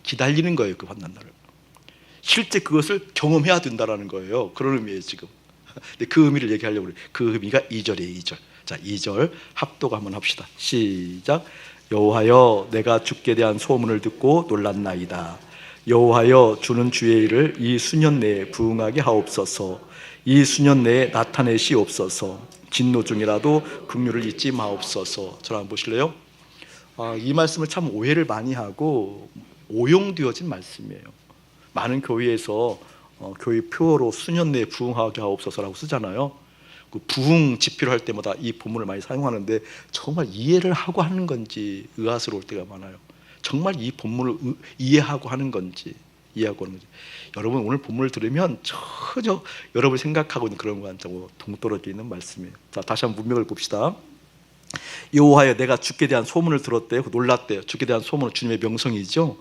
Speaker 1: 기다리는 거예요. 그 환난 날을 실제 그것을 경험해야 된다라는 거예요. 그런 의미예요 지금. 근데 그 의미를 얘기하려고 그래요. 그 의미가 2절이에요. 2절. 자, 2절 합독 한번 합시다. 시작. 여호와여 내가 주께 대한 소문을 듣고 놀랐나이다. 여호와여 주는 주의 일을 이 수년 내에 부응하게 하옵소서. 이 수년 내에 나타내시옵소서. 진노 중이라도 긍휼을 잊지 마옵소서. 저를 한번 보실래요? 이 말씀을 참 오해를 많이 하고 오용되어진 말씀이에요. 많은 교회에서 교회 표어로 수년 내에 부응하게 하옵소서라고 쓰잖아요. 그 부흥 집회를 할 때마다 이 본문을 많이 사용하는데 정말 이해를 하고 하는 건지 의아스러울 때가 많아요. 정말 이 본문을 이해하고 하는 건지 여러분 오늘 본문을 들으면 전혀 여러분이 생각하고 있는 그런 것하고 동떨어져 있는 말씀이에요. 자, 다시 한번 문맥을 봅시다. 여호와여 내가 주께 대한 소문을 들었대요. 놀랐대요. 주께 대한 소문은 주님의 명성이죠.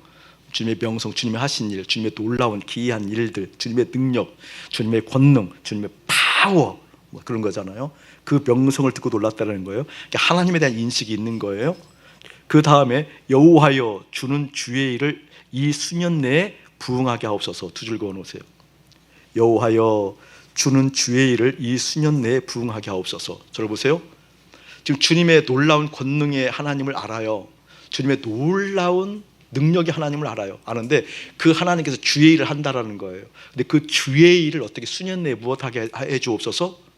Speaker 1: 주님의 명성, 주님의 하신 일, 주님의 놀라운 기이한 일들, 주님의 능력, 주님의 권능, 주님의 파워 뭐 그런 거잖아요. 그 명성을 듣고 놀랐다는 거예요. 그러니까 하나님에 대한 인식이 있는 거예요. 그 다음에 여호와여 주는 주의 일을 이 수년 내에 부응하게 하옵소서. 두 줄 그어놓으세요. 여호와여 주는 주의 일을 이 수년 내에 부응하게 하옵소서. 저를 보세요. 지금 주님의 놀라운 권능의 하나님을 알아요. 주님의 놀라운 능력이 하나님을 알아요. 아는데 그 하나님께서 주의 일을 한다라는 거예요. 근데 그 주의 일을 어떻게 수년 내에 무엇하게 해주옵소서?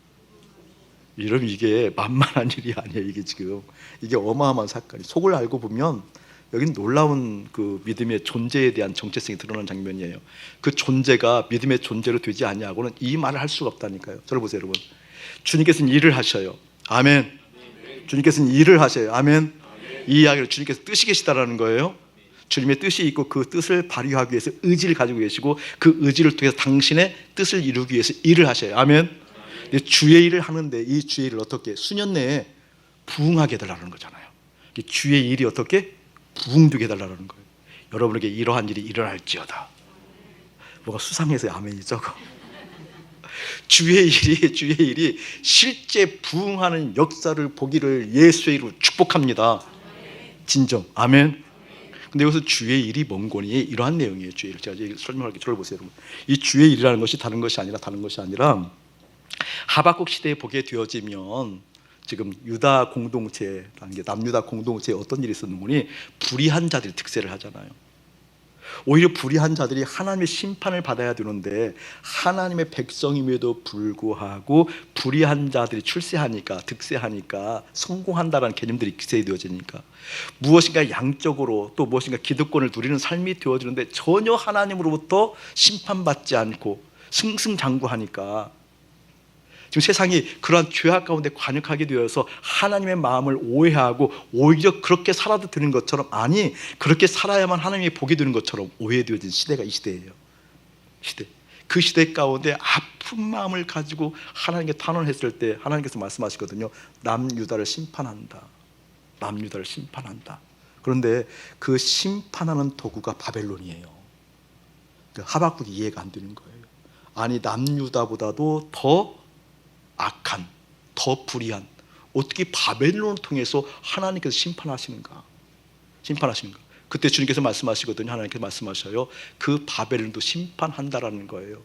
Speaker 1: 이러면 이게 만만한 일이 아니에요. 이게 지금 이게 어마어마한 사건이 속을 알고 보면 여기는 놀라운 그 믿음의 존재에 대한 정체성이 드러나는 장면이에요. 그 존재가 믿음의 존재로 되지 아니하고는 이 말을 할 수가 없다니까요. 저를 보세요, 여러분. 주님께서는 일을 하셔요. 아멘. 주님께서는 일을 하셔요. 아멘. 이 이야기를 주님께서 뜻이 계시다라는 거예요. 주님의 뜻이 있고 그 뜻을 발휘하기 위해서 의지를 가지고 계시고 그 의지를 통해서 당신의 뜻을 이루기 위해서 일을 하셔요. 아멘. 주의 일을 하는데 이 주의 일을 어떻게 수년 내에 부응하게 해달라는 거잖아요. 주의 일이 어떻게 부응되게 해달라는 거예요. 여러분에게 이러한 일이 일어날지어다. 뭐가 수상해서요. 아멘이죠. 주의 일이 실제 부응하는 역사를 보기를 예수의 이름으로 축복합니다. 진정. 아멘. 근데 여기서 주의 일이 뭔 거니? 이러한 내용이에요. 주의 일. 제가 설명할게요. 저를 보세요, 여러분. 이 주의 일이라는 것이 다른 것이 아니라 하박국 시대에 보게 되어지면 지금 유다 공동체, 남유다 공동체에 어떤 일이 있었는 거니? 불의한 자들이 특세를 하잖아요. 오히려 불의한 자들이 하나님의 심판을 받아야 되는데 하나님의 백성임에도 불구하고 불의한 자들이 득세하니까 성공한다라는 개념들이 기세되어지니까 무엇인가 양적으로 또 무엇인가 기득권을 누리는 삶이 되어지는데 전혀 하나님으로부터 심판받지 않고 승승장구하니까 지금 세상이 그러한 죄악 가운데 관역하게 되어서 하나님의 마음을 오해하고 오히려 그렇게 살아도 되는 것처럼 아니 그렇게 살아야만 하나님이 복이 되는 것처럼 오해되어진 시대가 이 시대예요. 그 시대 가운데 아픈 마음을 가지고 하나님께 탄원했을 때 하나님께서 말씀하시거든요. 남유다를 심판한다. 그런데 그 심판하는 도구가 바벨론이에요. 하박국이 이해가 안 되는 거예요. 아니 남유다보다도 더 악한, 더 불의한 어떻게 바벨론을 통해서 하나님께서 심판하시는가? 그때 주님께서 말씀하시거든요. 하나님께서 말씀하셔요. 그 바벨론도 심판한다라는 거예요.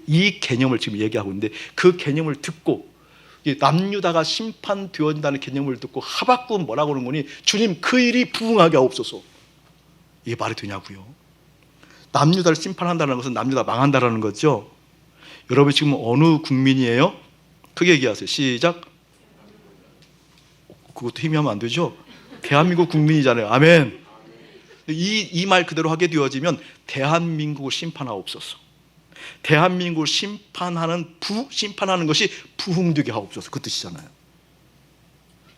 Speaker 1: 이 개념을 지금 얘기하고 있는데 그 개념을 듣고 남유다가 심판되어진다는 개념을 듣고 하박국은 뭐라고 하는 거니? 주님 그 일이 부응하게 하옵소서. 이게 말이 되냐고요. 남유다를 심판한다는 것은 남유다 망한다라는 거죠. 여러분 지금 어느 국민이에요? 크게 얘기하세요. 시작. 그것도 힘이 하면 안 되죠. 대한민국 국민이잖아요. 아멘. 이 말 그대로 하게 되어지면 대한민국을 심판하옵소서. 대한민국을 심판하는 것이 부흥되게 하옵소서. 그 뜻이잖아요.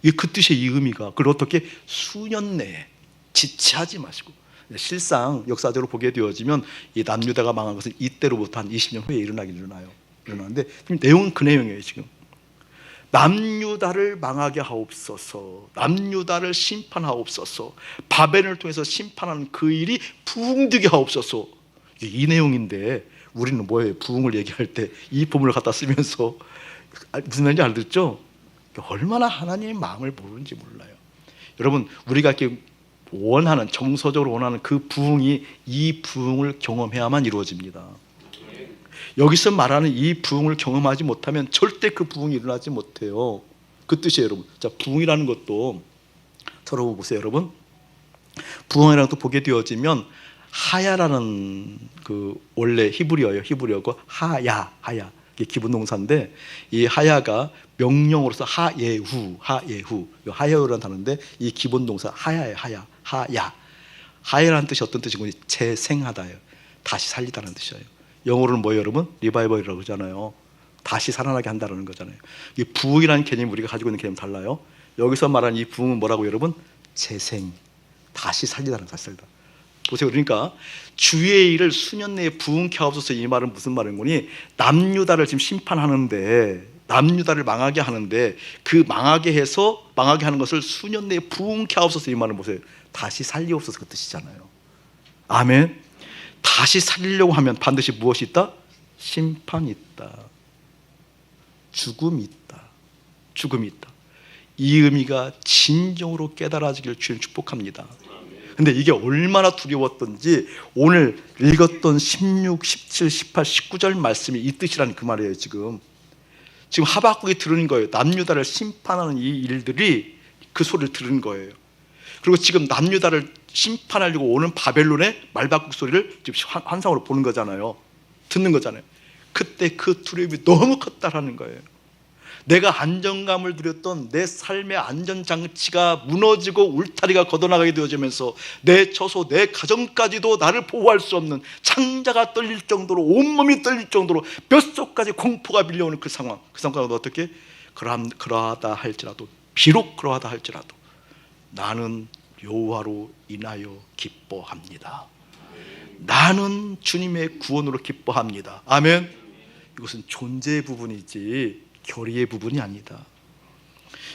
Speaker 1: 이게 그 뜻의 이 의미가 그걸 어떻게 수년 내에 지체하지 마시고 실상 역사적으로 보게 되어지면 이 남유다가 망한 것은 이때로부터 한 20년 후에 일어나는데 지금 내용은 그 내용이에요. 지금 남유다를 망하게 하옵소서, 남유다를 심판하옵소서, 바벨을 통해서 심판하는 그 일이 부흥되게 하옵소서. 이 내용인데 우리는 뭐예요? 부흥을 얘기할 때 이 본문을 갖다 쓰면서 무슨 말인지 알겠죠? 얼마나 하나님의 마음을 모르는지 몰라요. 여러분, 우리가 이렇게 원하는, 정서적으로 원하는 그 부흥이 이 부흥을 경험해야만 이루어집니다. 여기서 말하는 이 부흥을 경험하지 못하면 절대 그 부흥이 일어나지 못해요. 그 뜻이에요, 여러분. 자, 부흥이라는 것도 서로 보세요, 여러분. 부흥이라는 것도 보게 되어지면 하야라는 그 원래 히브리어예요. 히브리어고 하야, 이게 기본 동사인데 이 하야가 명령으로서 하예후라는 단어인데 이 기본 동사 하야예요. 하야라는 뜻이 어떤 뜻이고 재생하다예요. 다시 살리다는 뜻이에요. 영어로는 뭐예요, 여러분? 리바이벌이라고 그러잖아요. 다시 살아나게 한다는 거잖아요. 이 부흥이라는 개념이 우리가 가지고 있는 개념 달라요. 여기서 말하는 이 부흥은 뭐라고 여러분? 재생, 다시 살리다는 사실이다. 보세요. 그러니까 주의 일을 수년 내에 부흥케 하옵소서, 이 말은 무슨 말인 거니? 남유다를 지금 심판하는데, 남유다를 망하게 하는데 그 망하게 하는 것을 수년 내에 부흥케 하옵소서, 이 말은 보세요. 다시 살리옵소서 그 뜻이잖아요. 아멘. 다시 살리려고 하면 반드시 무엇이 있다? 심판이 있다. 죽음이 있다. 이 의미가 진정으로 깨달아지기를 주님 축복합니다. 근데 이게 얼마나 두려웠던지 오늘 읽었던 16, 17, 18, 19절 말씀이 이 뜻이라는 그 말이에요. 지금 하박국이 들은 거예요. 남유다를 심판하는 이 일들이 그 소리를 들은 거예요. 그리고 지금 남유다를 심판하려고 오는 바벨론의 말박국 소리를 지금 환상으로 보는 거잖아요. 듣는 거잖아요. 그때 그 두려움이 너무 컸다라는 거예요. 내가 안정감을 누렸던 내 삶의 안전장치가 무너지고 울타리가 걷어나가게 되어지면서 내 처소, 내 가정까지도 나를 보호할 수 없는, 창자가 떨릴 정도로, 온몸이 떨릴 정도로 뼛속까지 공포가 밀려오는 그 상황. 그 상황은 어떻게? 그러하다 할지라도, 비록 그러하다 할지라도 나는 여호와로 인하여 기뻐합니다. 나는 주님의 구원으로 기뻐합니다. 아멘. 이것은 존재의 부분이지 결의의 부분이 아니다.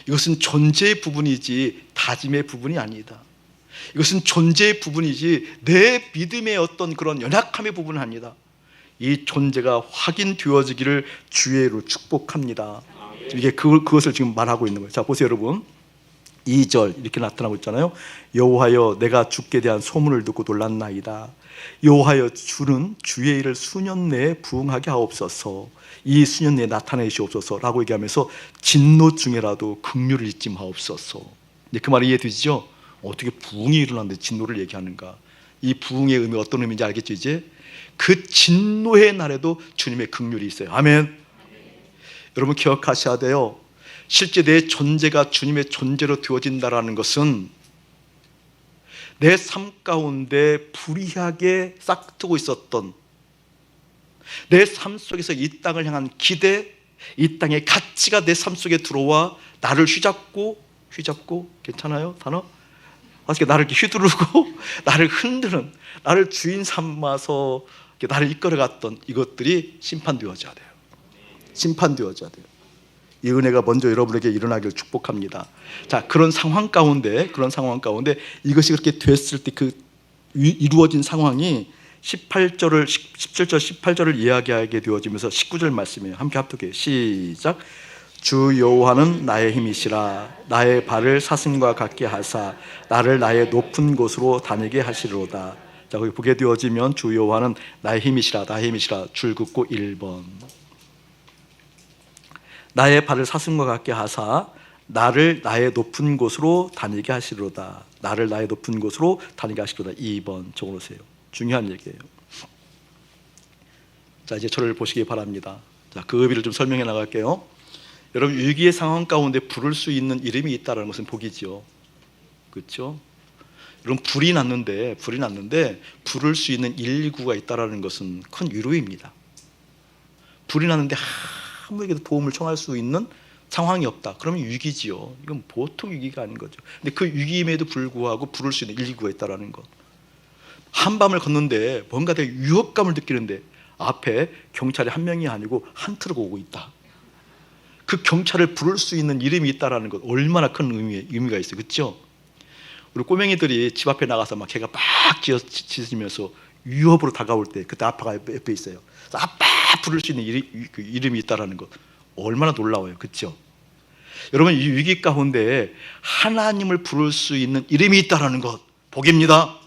Speaker 1: 이것은 존재의 부분이지 다짐의 부분이 아니다. 이것은 존재의 부분이지 내 믿음의 어떤 그런 연약함의 부분은 아니다. 이 존재가 확인되어지기를 주의로 축복합니다. 이게 그것을 지금 말하고 있는 거예요. 자, 보세요, 여러분. 2절 이렇게 나타나고 있잖아요. 여호와여, 내가 주께 대한 소문을 듣고 놀랐나이다. 여호와여, 주는 주의 일을 수년 내에 부응하게 하옵소서. 이 수년 내에 나타내시옵소서라고 얘기하면서 진노 중에라도 긍휼을 잊지 마옵소서. 그 말이 이해되시죠? 어떻게 부흥이 일어났는데 진노를 얘기하는가? 이 부흥의 의미 어떤 의미인지 알겠죠? 이제 그 진노의 날에도 주님의 긍휼이 있어요. 아멘. 여러분 기억하셔야 돼요. 실제 내 존재가 주님의 존재로 되어진다라는 것은 내 삶 가운데 불의하게 싹트고 있었던 내 삶 속에서 이 땅을 향한 기대, 이 땅의 가치가 내 삶 속에 들어와 나를 휘잡고 괜찮아요? 단어? 나를 이렇게 휘두르고 나를 흔드는, 나를 주인 삼아서 나를 이끌어갔던 이것들이 심판되어져야 돼요. 심판되어져야 돼요. 이 은혜가 먼저 여러분에게 일어나기를 축복합니다. 자, 그런 상황 가운데 이것이 그렇게 됐을 때 그 이루어진 상황이 17절 18절을 이야기하게 되어지면서 19절 말씀이에요. 함께 합독해요. 시작. 주 여호와는 나의 힘이시라. 나의 발을 사슴과 같게 하사 나를 나의 높은 곳으로 다니게 하시리로다. 자, 거기 보게 되어지면 주 여호와는 나의 힘이시라. 줄 긋고 1번. 나의 발을 사슴과 같게 하사 나를 나의 높은 곳으로 다니게 하시리로다. 나를 나의 높은 곳으로 다니게 하시리로다. 2번 적어놓으세요. 중요한 얘기예요. 자, 이제 저를 보시기 바랍니다. 자, 그 의미를 좀 설명해 나갈게요. 여러분, 위기의 상황 가운데 부를 수 있는 이름이 있다는 것은 복이죠. 그렇죠? 여러분, 불이 났는데 부를 수 있는 119가 있다는 것은 큰 위로입니다. 불이 났는데 아무에게도 도움을 청할 수 있는 상황이 없다. 그러면 위기지요. 이건 보통 위기가 아닌 거죠. 근데 그 위기임에도 불구하고 부를 수 있는 119가 있다는 것. 한밤을 걷는데 뭔가 되게 위협감을 느끼는데 앞에 경찰이 한 명이 아니고 한 트럭 오고 있다. 그 경찰을 부를 수 있는 이름이 있다라는 것, 얼마나 큰 의미가 있어요. 그렇죠? 우리 꼬맹이들이 집 앞에 나가서 막 개가 막 짖으면서 위협으로 다가올 때 그때 아빠가 옆에 있어요. 그래서 아빠 부를 수 있는 그 이름이 있다라는 것, 얼마나 놀라워요. 그렇죠? 여러분, 이 위기 가운데 하나님을 부를 수 있는 이름이 있다라는 것, 복입니다.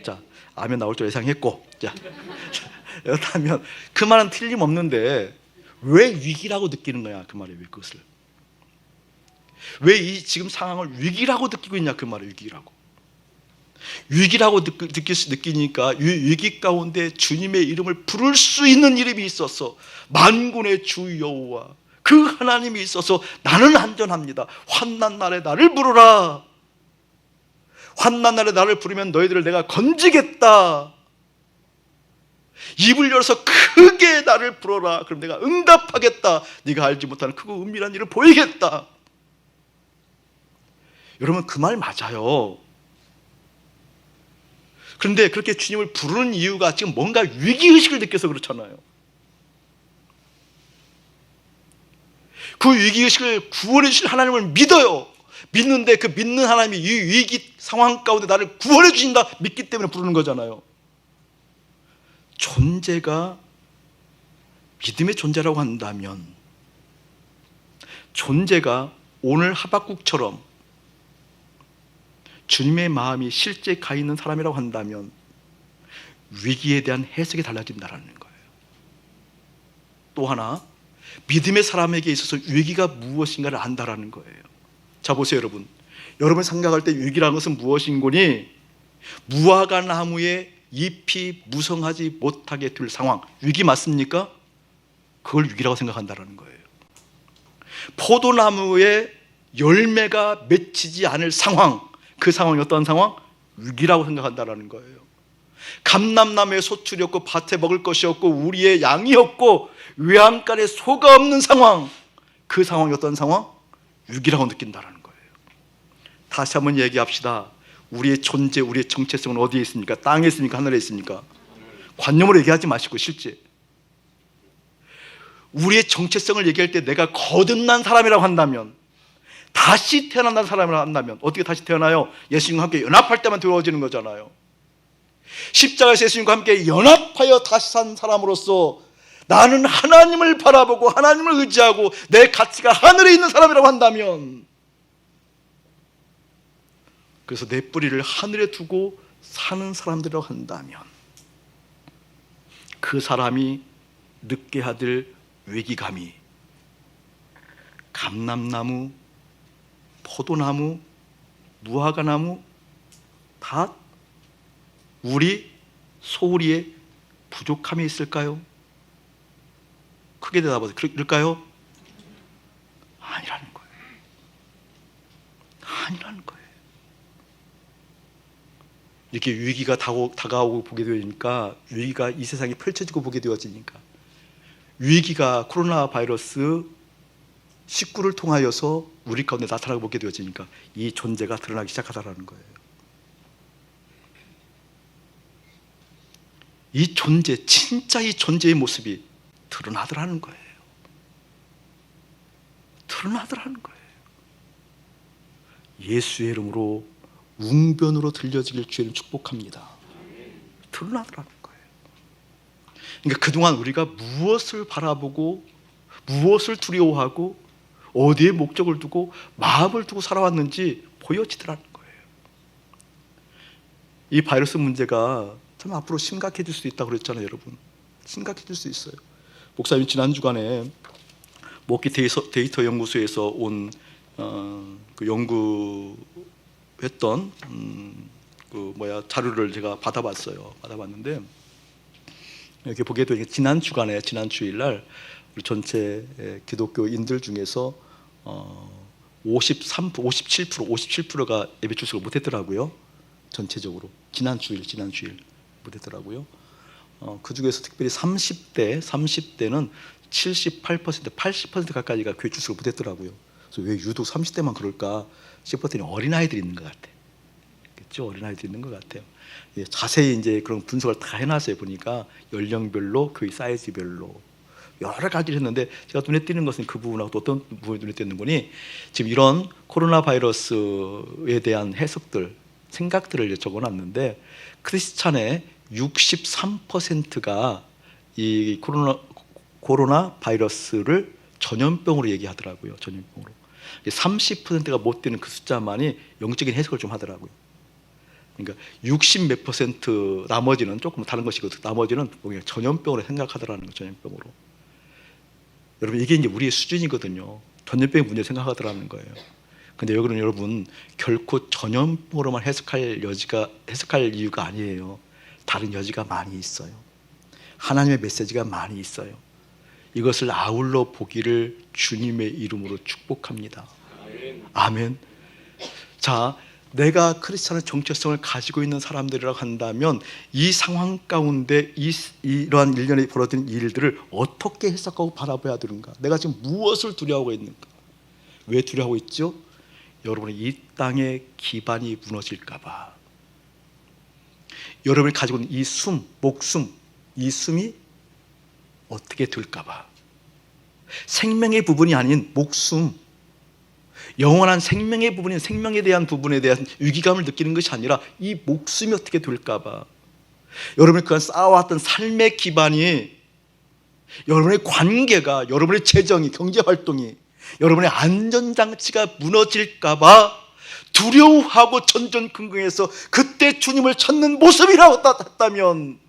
Speaker 1: 자, 아멘 나올 줄 예상했고, 자, 그렇다면 그 말은 틀림없는데 왜 위기라고 느끼는 거야? 그 말에 왜 그것을? 왜 이 지금 상황을 위기라고 느끼고 있냐? 그 말을 위기라고 느끼니까 위기 가운데 주님의 이름을 부를 수 있는 이름이 있어서, 만군의 주 여호와 그 하나님이 있어서 나는 안전합니다. 환난 날에 나를 부르라. 환난 날에 나를 부르면 너희들을 내가 건지겠다. 입을 열어서 크게 나를 부르라. 그럼 내가 응답하겠다. 네가 알지 못하는 크고 은밀한 일을 보이겠다. 여러분, 그 말 맞아요. 그런데 그렇게 주님을 부르는 이유가 지금 뭔가 위기의식을 느껴서 그렇잖아요. 그 위기의식을 구원해 주실 하나님을 믿어요. 믿는데 그 믿는 하나님이 이 위기 상황 가운데 나를 구원해 주신다 믿기 때문에 부르는 거잖아요. 존재가 믿음의 존재라고 한다면, 존재가 오늘 하박국처럼 주님의 마음이 실제 가 있는 사람이라고 한다면 위기에 대한 해석이 달라진다는 거예요. 또 하나, 믿음의 사람에게 있어서 위기가 무엇인가를 안다라는 거예요. 자, 보세요 여러분. 여러분이 생각할 때 위기라는 것은 무엇인고니, 무화과 나무에 잎이 무성하지 못하게 될 상황, 위기 맞습니까? 그걸 위기라고 생각한다는 거예요. 포도나무에 열매가 맺히지 않을 상황, 그 상황이 어떤 상황? 위기라고 생각한다는 거예요. 감람나무에 소출이 없고 밭에 먹을 것이 없고 우리의 양이 없고 외양간에 소가 없는 상황, 그 상황이 어떤 상황? 위기라고 느낀다는 거예요. 다시 한번 얘기합시다. 우리의 존재, 우리의 정체성은 어디에 있습니까? 땅에 있습니까? 하늘에 있습니까? 관념으로 얘기하지 마시고 실제 우리의 정체성을 얘기할 때 내가 거듭난 사람이라고 한다면, 다시 태어난다는 사람이라고 한다면 어떻게 다시 태어나요? 예수님과 함께 연합할 때만 되어지는 거잖아요. 십자가에서 예수님과 함께 연합하여 다시 산 사람으로서 나는 하나님을 바라보고 하나님을 의지하고 내 가치가 하늘에 있는 사람이라고 한다면, 그래서 내 뿌리를 하늘에 두고 사는 사람들이라고 한다면, 그 사람이 느껴야 될 위기감이 감람나무, 포도나무, 무화과나무 다 우리 소우리에 부족함이 있을까요? 크게 대답하세요. 그럴까요? 아니라는 거예요. 아니라는 거예요. 이렇게 위기가 다가오고 보게 되니까, 위기가 이 세상에 펼쳐지고 보게 되어지니까, 위기가 코로나 바이러스 19를 통하여서 우리 가운데 나타나고 보게 되어지니까 이 존재가 드러나기 시작하다라는 거예요. 이 존재, 진짜 이 존재의 모습이 드러나더라는 거예요. 드러나더라는 거예요. 예수의 이름으로 웅변으로 들려지길 주님 축복합니다. 드러나더라는 거예요. 그러니까 그동안 우리가 무엇을 바라보고 무엇을 두려워하고 어디에 목적을 두고 마음을 두고 살아왔는지 보여지더라는 거예요. 이 바이러스 문제가 참 앞으로 심각해질 수 있다고 그랬잖아요. 여러분, 심각해질 수 있어요. 목사님 지난 주간에 모키 데이터 연구소에서 온 그 연구했던 자료를 제가 받아봤는데, 이렇게 보게 되니 지난 주일날 우리 전체 기독교인들 중에서 57%가 예배 출석을 못했더라고요. 전체적으로 지난 주일 못했더라고요. 그 중에서 특별히 30대는 78%, 80% 가까이가 교회 출석을 못했더라고요. 그래서 왜 유독 30대만 그럴까 싶었더니 어린아이들이 있는 것 같아요. 그렇죠? 어린아이들이 있는 것 같아요. 자세히 이제 그런 분석을 다 해놨어요. 보니까 연령별로, 교회 사이즈별로, 여러 가지를 했는데 제가 눈에 띄는 것은 그 부분하고 또 어떤 부분이 눈에 띄는 거니, 지금 이런 코로나 바이러스에 대한 해석들, 생각들을 적어놨는데 크리스찬의 63%가 이 코로나 바이러스를 전염병으로 얘기하더라고요. 전염병으로. 30%가 못 되는 그 숫자만이 영적인 해석을 좀 하더라고요. 그러니까 60 몇 %, 나머지는 조금 다른 것이거든요. 나머지는 전염병으로 생각하더라는 거예요. 전염병으로. 여러분, 이게 이제 우리의 수준이거든요. 전염병의 문제 생각하더라는 거예요. 근데 여기는 여러분, 결코 전염병으로만 해석할 이유가 아니에요. 다른 여지가 많이 있어요. 하나님의 메시지가 많이 있어요. 이것을 아울러 보기를 주님의 이름으로 축복합니다. 아멘. 자, 내가 크리스찬의 정체성을 가지고 있는 사람들이라고 한다면 이 상황 가운데 이러한 일련에 벌어진 일들을 어떻게 해석하고 바라봐야 되는가? 내가 지금 무엇을 두려워하고 있는가? 왜 두려워하고 있죠? 여러분의 이 땅의 기반이 무너질까 봐. 여러분이 가지고 있는 이 목숨, 이 숨이 어떻게 될까 봐. 생명의 부분이 아닌 목숨, 영원한 생명의 부분인 생명에 대한 부분에 대한 위기감을 느끼는 것이 아니라 이 목숨이 어떻게 될까 봐. 여러분이 그간 쌓아왔던 삶의 기반이, 여러분의 관계가, 여러분의 재정이, 경제활동이, 여러분의 안전장치가 무너질까 봐 두려워하고 전전긍긍해서 그때 주님을 찾는 모습이라고 했다면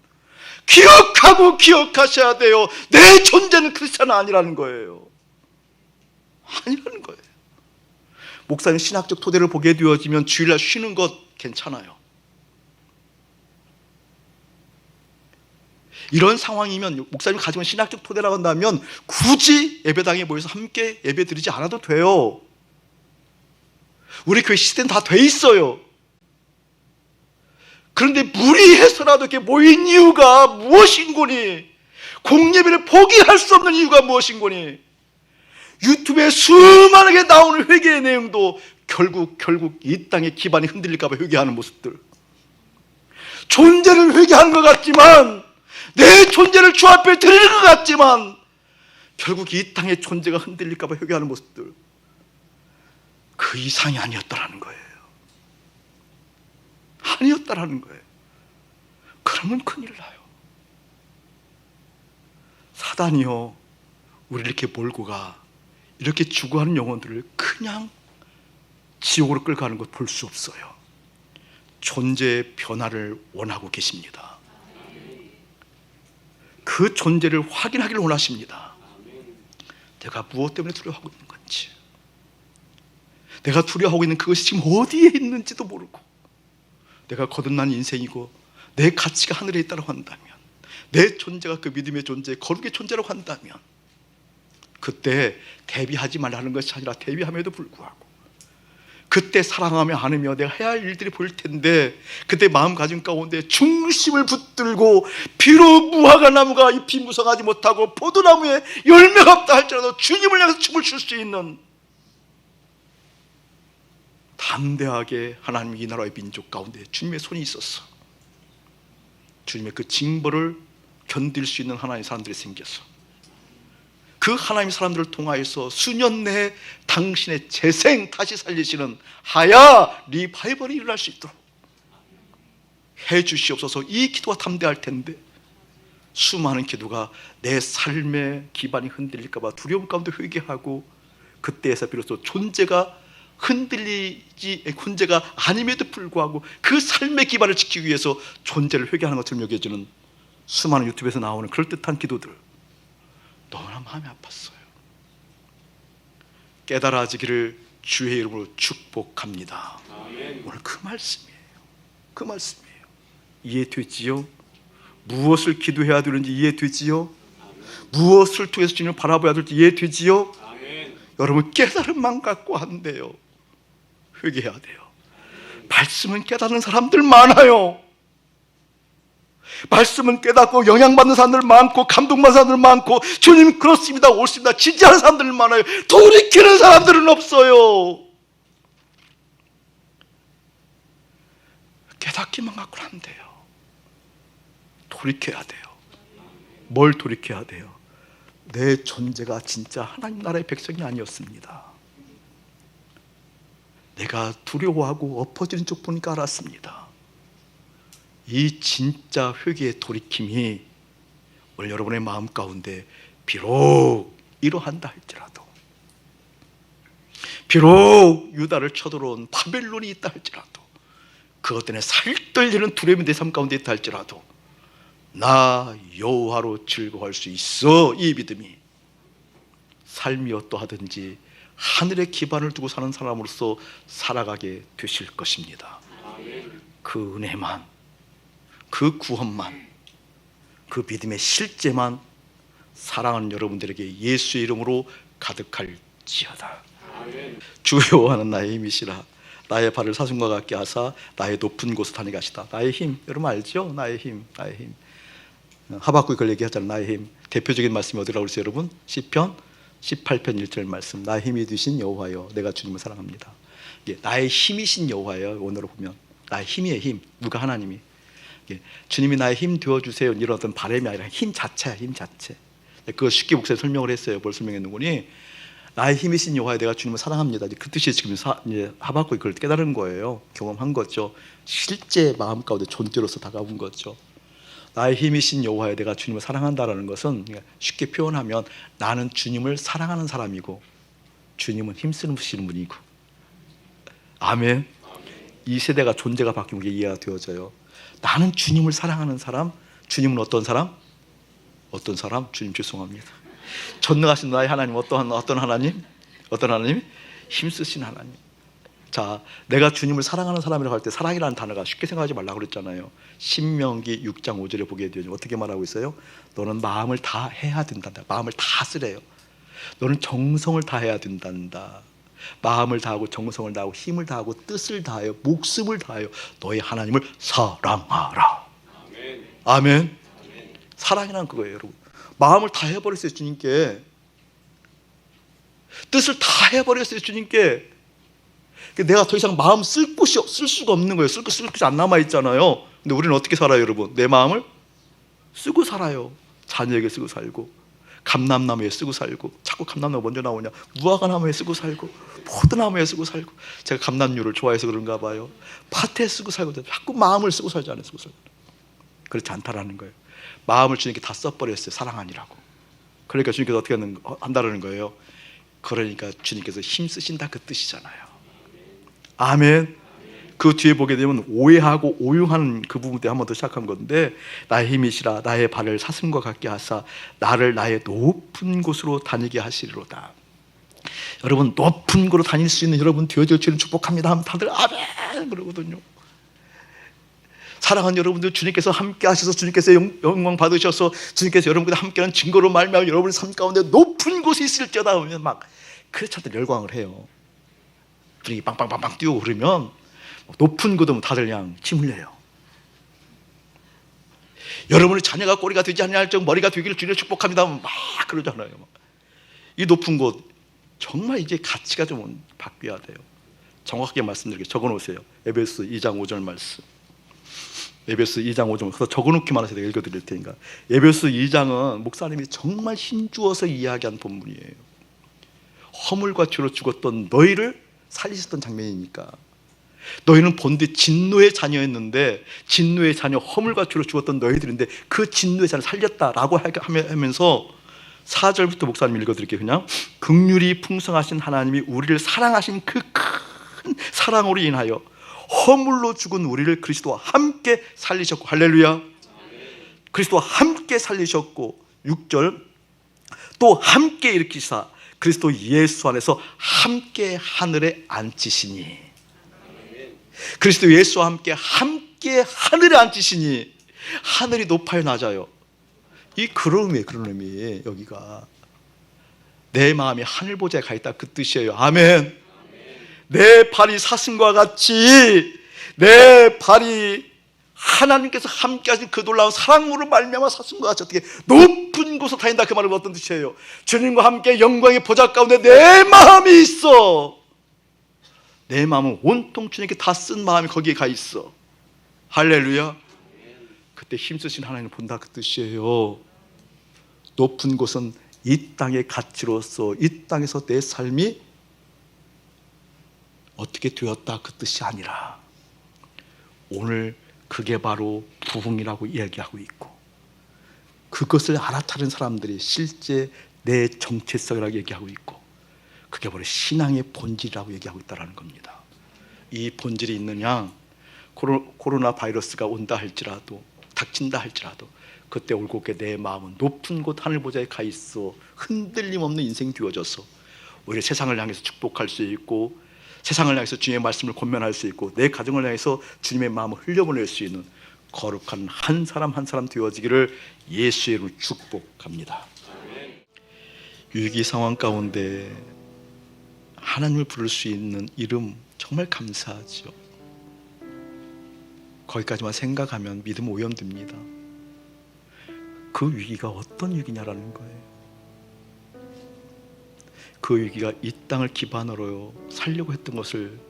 Speaker 1: 기억하셔야 돼요. 내 존재는 크리스찬은 아니라는 거예요. 아니라는 거예요. 목사님 신학적 토대를 보게 되어지면 주일날 쉬는 것 괜찮아요. 이런 상황이면 목사님 가지고 있는 신학적 토대라고 한다면 굳이 예배당에 모여서 함께 예배 드리지 않아도 돼요. 우리 교회 시스템 다 돼 있어요. 그런데 무리해서라도 이렇게 모인 이유가 무엇인고니? 공예배를 포기할 수 없는 이유가 무엇인고니? 유튜브에 수많게 나오는 회개의 내용도 결국 이 땅의 기반이 흔들릴까 봐 회개하는 모습들. 존재를 회개하는 것 같지만, 내 존재를 주 앞에 드리는 것 같지만 결국 이 땅의 존재가 흔들릴까 봐 회개하는 모습들. 그 이상이 아니었다라는 거예요. 아니었다라는 거예요. 그러면 큰일 나요. 사단이요, 우리를 이렇게 몰고 가 이렇게 죽어가는 영혼들을 그냥 지옥으로 끌고 가는 것 볼 수 없어요. 존재의 변화를 원하고 계십니다. 그 존재를 확인하기를 원하십니다. 내가 무엇 때문에 두려워하고 있는 건지, 내가 두려워하고 있는 그것이 지금 어디에 있는지도 모르고, 내가 거듭난 인생이고 내 가치가 하늘에 있다고 한다면, 내 존재가 그 믿음의 존재, 거룩의 존재라고 한다면, 그때 대비하지 말라는 것이 아니라 대비함에도 불구하고 그때 사랑하며 안으며 내가 해야 할 일들이 보일 텐데, 그때 마음가짐 가운데 중심을 붙들고 비록 무화과 나무가 잎이 무성하지 못하고 포도나무에 열매가 없다 할지라도 주님을 향해서 춤을 출 수 있는 담대하게 하나님 이 나라의 민족 가운데 주님의 손이 있었어. 주님의 그 징벌을 견딜 수 있는 하나님의 사람들이 생겼어. 그 하나님의 사람들을 통하여서 수년 내에 당신의 재생 다시 살리시는 하야 리바이벌이 일어날 수 있도록 해 주시옵소서. 이 기도가 담대할 텐데 수많은 기도가 내 삶의 기반이 흔들릴까 봐 두려움 가운데 회개하고, 그때에서 비로소 존재가 존재가 아님에도 불구하고 그 삶의 기반을 지키기 위해서 존재를 회개하는 것처럼 여겨지는 수많은 유튜브에서 나오는 그럴듯한 기도들, 너무나 마음이 아팠어요. 깨달아지기를 주의 이름으로 축복합니다. 아멘. 오늘 그 말씀이에요. 그 말씀이에요. 이해되지요? 무엇을 기도해야 되는지 이해되지요? 아멘. 무엇을 통해서 주님을 바라봐야 될지 이해되지요? 아멘. 여러분, 깨달음만 갖고 한대요. 회개해야 돼요. 말씀은 깨닫는 사람들 많아요. 말씀은 깨닫고 영향받는 사람들 많고 감동받는 사람들 많고, 주님 그렇습니다, 옳습니다, 지지하는 사람들 많아요. 돌이키는 사람들은 없어요. 깨닫기만 갖고는 안 돼요. 돌이켜야 돼요. 뭘 돌이켜야 돼요? 내 존재가 진짜 하나님 나라의 백성이 아니었습니다. 내가 두려워하고 엎어지는 쪽 보니까 알았습니다. 이 진짜 회개의 돌이킴이 오늘 여러분의 마음 가운데 비록 이러한다 할지라도, 비록 유다를 쳐들어온 바벨론이 있다 할지라도, 그것 때문에 살떨리는 두려움이 내 삶 가운데 있다 할지라도 나 여호와로 즐거워할 수 있어. 이 믿음이 삶이 어떠하든지 하늘의 기반을 두고 사는 사람으로서 살아가게 되실 것입니다. 그 은혜만, 그 구원만, 그 믿음의 실제만 사랑하는 여러분들에게 예수의 이름으로 가득할지어다. 주 여호와는 나의 힘이시라. 나의 발을 사슴과 같게 하사 나의 높은 곳을 다니게 하시다. 나의 힘, 여러분 알죠? 나의 힘, 나의 힘. 하박국이 그걸 얘기하잖아요. 나의 힘. 대표적인 말씀이 어디라고 그랬어요 여러분? 시편 18편 1절 말씀. 나의 힘이 되신 여호와여, 내가 주님을 사랑합니다. 나의 힘이신 여호와여. 오늘로 보면 나의 힘이에요. 힘. 누가? 하나님이. 주님이 나의 힘 되어주세요 이런 어떤 바람이 아니라 힘 자체야. 힘 자체. 그거 쉽게 목사님 설명을 했어요. 뭘 설명했는거니? 나의 힘이신 여호와여, 내가 주님을 사랑합니다. 그 뜻이 지금 이제 하박국이 그걸 깨달은 거예요. 경험한 거죠. 실제 마음 가운데 존재로서 다가온 거죠. 나의 힘이신 여호와여, 내가 주님을 사랑한다라는 것은 쉽게 표현하면 나는 주님을 사랑하는 사람이고 주님은 힘쓰시는 분이고. 아멘. 이 세대가 존재가 바뀌는 게 이해가 되어져요. 나는 주님을 사랑하는 사람. 주님은 어떤 사람? 어떤 사람? 주님 죄송합니다. 전능하신 나의 하나님 어떤 하나님? 어떤 하나님? 힘쓰신 하나님. 자, 내가 주님을 사랑하는 사람이라고 할 때 사랑이라는 단어가 쉽게 생각하지 말라고 그랬잖아요. 신명기 6장 5절에 보게 되죠. 어떻게 말하고 있어요? 너는 마음을 다 해야 된단다. 마음을 다 쓰래요. 너는 정성을 다해야 된단다. 마음을 다하고 정성을 다하고 힘을 다하고 뜻을 다하여 목숨을 다하여 너의 하나님을 사랑하라. 아멘. 아멘. 사랑이란 그거예요 여러분. 마음을 다 해버렸어요 주님께. 뜻을 다 해버렸어요 주님께. 내가 더 이상 마음 쓸 수가 없는 거예요. 쓸 곳이 안 남아있잖아요. 근데 우리는 어떻게 살아요 여러분? 내 마음을 쓰고 살아요. 자녀에게 쓰고 살고, 감람나무에 쓰고 살고. 자꾸 감람나무가 먼저 나오냐? 무화과나무에 쓰고 살고, 포도나무에 쓰고 살고. 제가 감람류를 좋아해서 그런가 봐요. 밭에 쓰고 살고. 자꾸 마음을 쓰고 살잖아요. 쓰고 살고. 그렇지 않다라는 거예요. 마음을 주님께 다 써버렸어요. 사랑하니라고. 그러니까 주님께서 어떻게 한다라는 거예요. 그러니까 주님께서 힘쓰신다 그 뜻이잖아요. 아멘. 그 뒤에 보게 되면 오해하고 오용하는 그 부분 때문에 한 번 더 시작한 건데, 나의 힘이시라. 나의 발을 사슴과 같게 하사 나를 나의 높은 곳으로 다니게 하시리로다. 여러분, 높은 곳으로 다닐 수 있는 여러분 되어질 줄을 축복합니다 하면 다들 아멘 그러거든요. 사랑하는 여러분들, 주님께서 함께 하셔서 주님께서 영광 받으셔서 주님께서 여러분과 함께하는 증거로 말미암아 여러분의 삶 가운데 높은 곳이 있을지어다 하면 막 크리스찬들 열광을 해요. 분위기 빵빵빵빵 뛰고 그러면 높은 곳은 다들 그냥 침 흘려요. 여러분의 자녀가 꼬리가 되지 않냐 할 적 머리가 되기를 주님 축복합니다 하면 막 그러잖아요. 이 높은 곳 정말 이제 가치가 좀 바뀌어야 돼요. 정확하게 말씀드리게 적어놓으세요. 에베소 2장 5절 말씀. 에베소 2장 5절 그래서 적어놓기만 하세요. 내가 읽어드릴 테니까. 에베소 2장은 목사님이 정말 힘주어서 이야기한 본문이에요. 허물과 죄로 죽었던 너희를 살리셨던 장면이니까. 너희는 본디 진노의 자녀였는데, 진노의 자녀, 허물과 죄로 죽었던 너희들인데 그 진노의 자녀를 살렸다라고 하면서 4절부터 목사님 읽어드릴게요. 그냥 긍휼이 풍성하신 하나님이 우리를 사랑하신 그 큰 사랑으로 인하여 허물로 죽은 우리를 그리스도와 함께 살리셨고, 할렐루야. 그리스도와 함께 살리셨고, 6절 또 함께 일으키사 그리스도 예수 안에서 함께 하늘에 앉히시니. 그리스도 예수와 함께 하늘에 앉히시니. 하늘이 높아요 낮아요? 이 그런 의미. 여기가 내 마음이 하늘 보좌에 가 있다 그 뜻이에요. 아멘. 내 발이 사슴과 같이, 내 발이 하나님께서 함께 하신 그 놀라운 사랑으로 말미암아 사슴과 같이 어떻게 높은 곳에 다닌다 그 말은 어떤 뜻이에요? 주님과 함께 영광의 보좌 가운데 내 마음이 있어. 내 마음은 온통 주님께 다 쓴 마음이 거기에 가 있어. 할렐루야. 그때 힘쓰신 하나님을 본다 그 뜻이에요. 높은 곳은 이 땅의 가치로서 이 땅에서 내 삶이 어떻게 되었다 그 뜻이 아니라 오늘 그게 바로 부흥이라고 이야기하고 있고, 그것을 알아차린 사람들이 실제 내 정체성이라고 얘기하고 있고, 그게 바로 신앙의 본질이라고 얘기하고 있다는 겁니다. 이 본질이 있느냐, 코로나 바이러스가 온다 할지라도, 닥친다 할지라도 그때 올곧게 내 마음은 높은 곳 하늘 보좌에 가 있어 흔들림 없는 인생이 되어져서 오히려 세상을 향해서 축복할 수 있고, 세상을 향해서 주님의 말씀을 권면할 수 있고, 내 가정을 향해서 주님의 마음을 흘려보낼 수 있는 거룩한 한 사람 한 사람 되어지기를 예수의 이름으로 축복합니다. 위기 상황 가운데 하나님을 부를 수 있는 이름 정말 감사하죠. 거기까지만 생각하면 믿음 오염됩니다. 그 위기가 어떤 위기냐라는 거예요. 그 위기가 이 땅을 기반으로 살려고 했던 것을,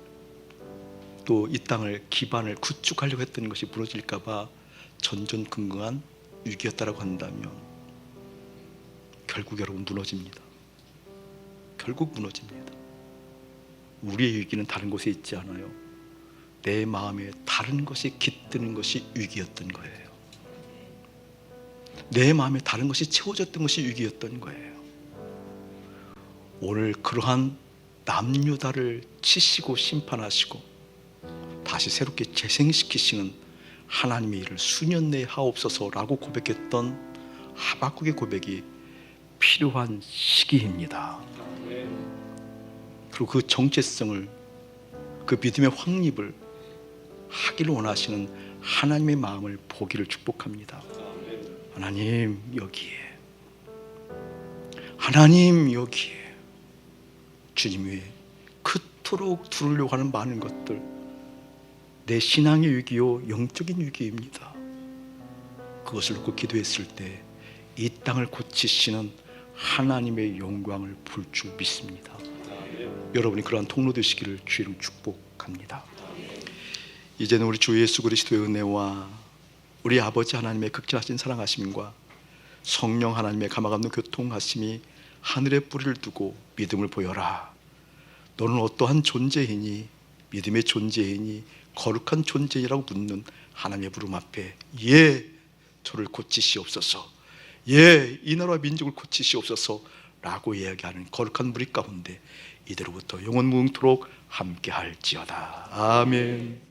Speaker 1: 또 이 땅을 기반을 구축하려고 했던 것이 무너질까 봐 전전긍긍한 위기였다라고 한다면 결국 여러분 무너집니다. 결국 무너집니다. 우리의 위기는 다른 곳에 있지 않아요. 내 마음에 다른 것이 깃드는 것이 위기였던 거예요. 내 마음에 다른 것이 채워졌던 것이 위기였던 거예요. 오늘 그러한 남유다를 치시고 심판하시고 다시 새롭게 재생시키시는 하나님의 일을 수년 내에 하옵소서라고 고백했던 하박국의 고백이 필요한 시기입니다. 그리고 그 정체성을, 그 믿음의 확립을 하기를 원하시는 하나님의 마음을 보기를 축복합니다. 하나님 여기에, 하나님 여기에, 주님 외에 그토록 두르려고 하는 많은 것들, 내 신앙의 위기요 영적인 위기입니다. 그것을 놓고 기도했을 때 이 땅을 고치시는 하나님의 영광을 볼 줄 믿습니다. 여러분이 그러한 통로 되시기를 주의로 축복합니다. 이제는 우리 주 예수 그리스도의 은혜와 우리 아버지 하나님의 극진하신 사랑하심과 성령 하나님의 감화감동 교통하심이 하늘에 뿌리를 두고 믿음을 보여라. 너는 어떠한 존재이니, 믿음의 존재이니, 거룩한 존재이라고 묻는 하나님의 부름 앞에 예, 저를 고치시옵소서, 예, 이 나라와 민족을 고치시옵소서 라고 이야기하는 거룩한 무리 가운데 이대로부터 영원 무궁토록 함께 할지어다. 아멘.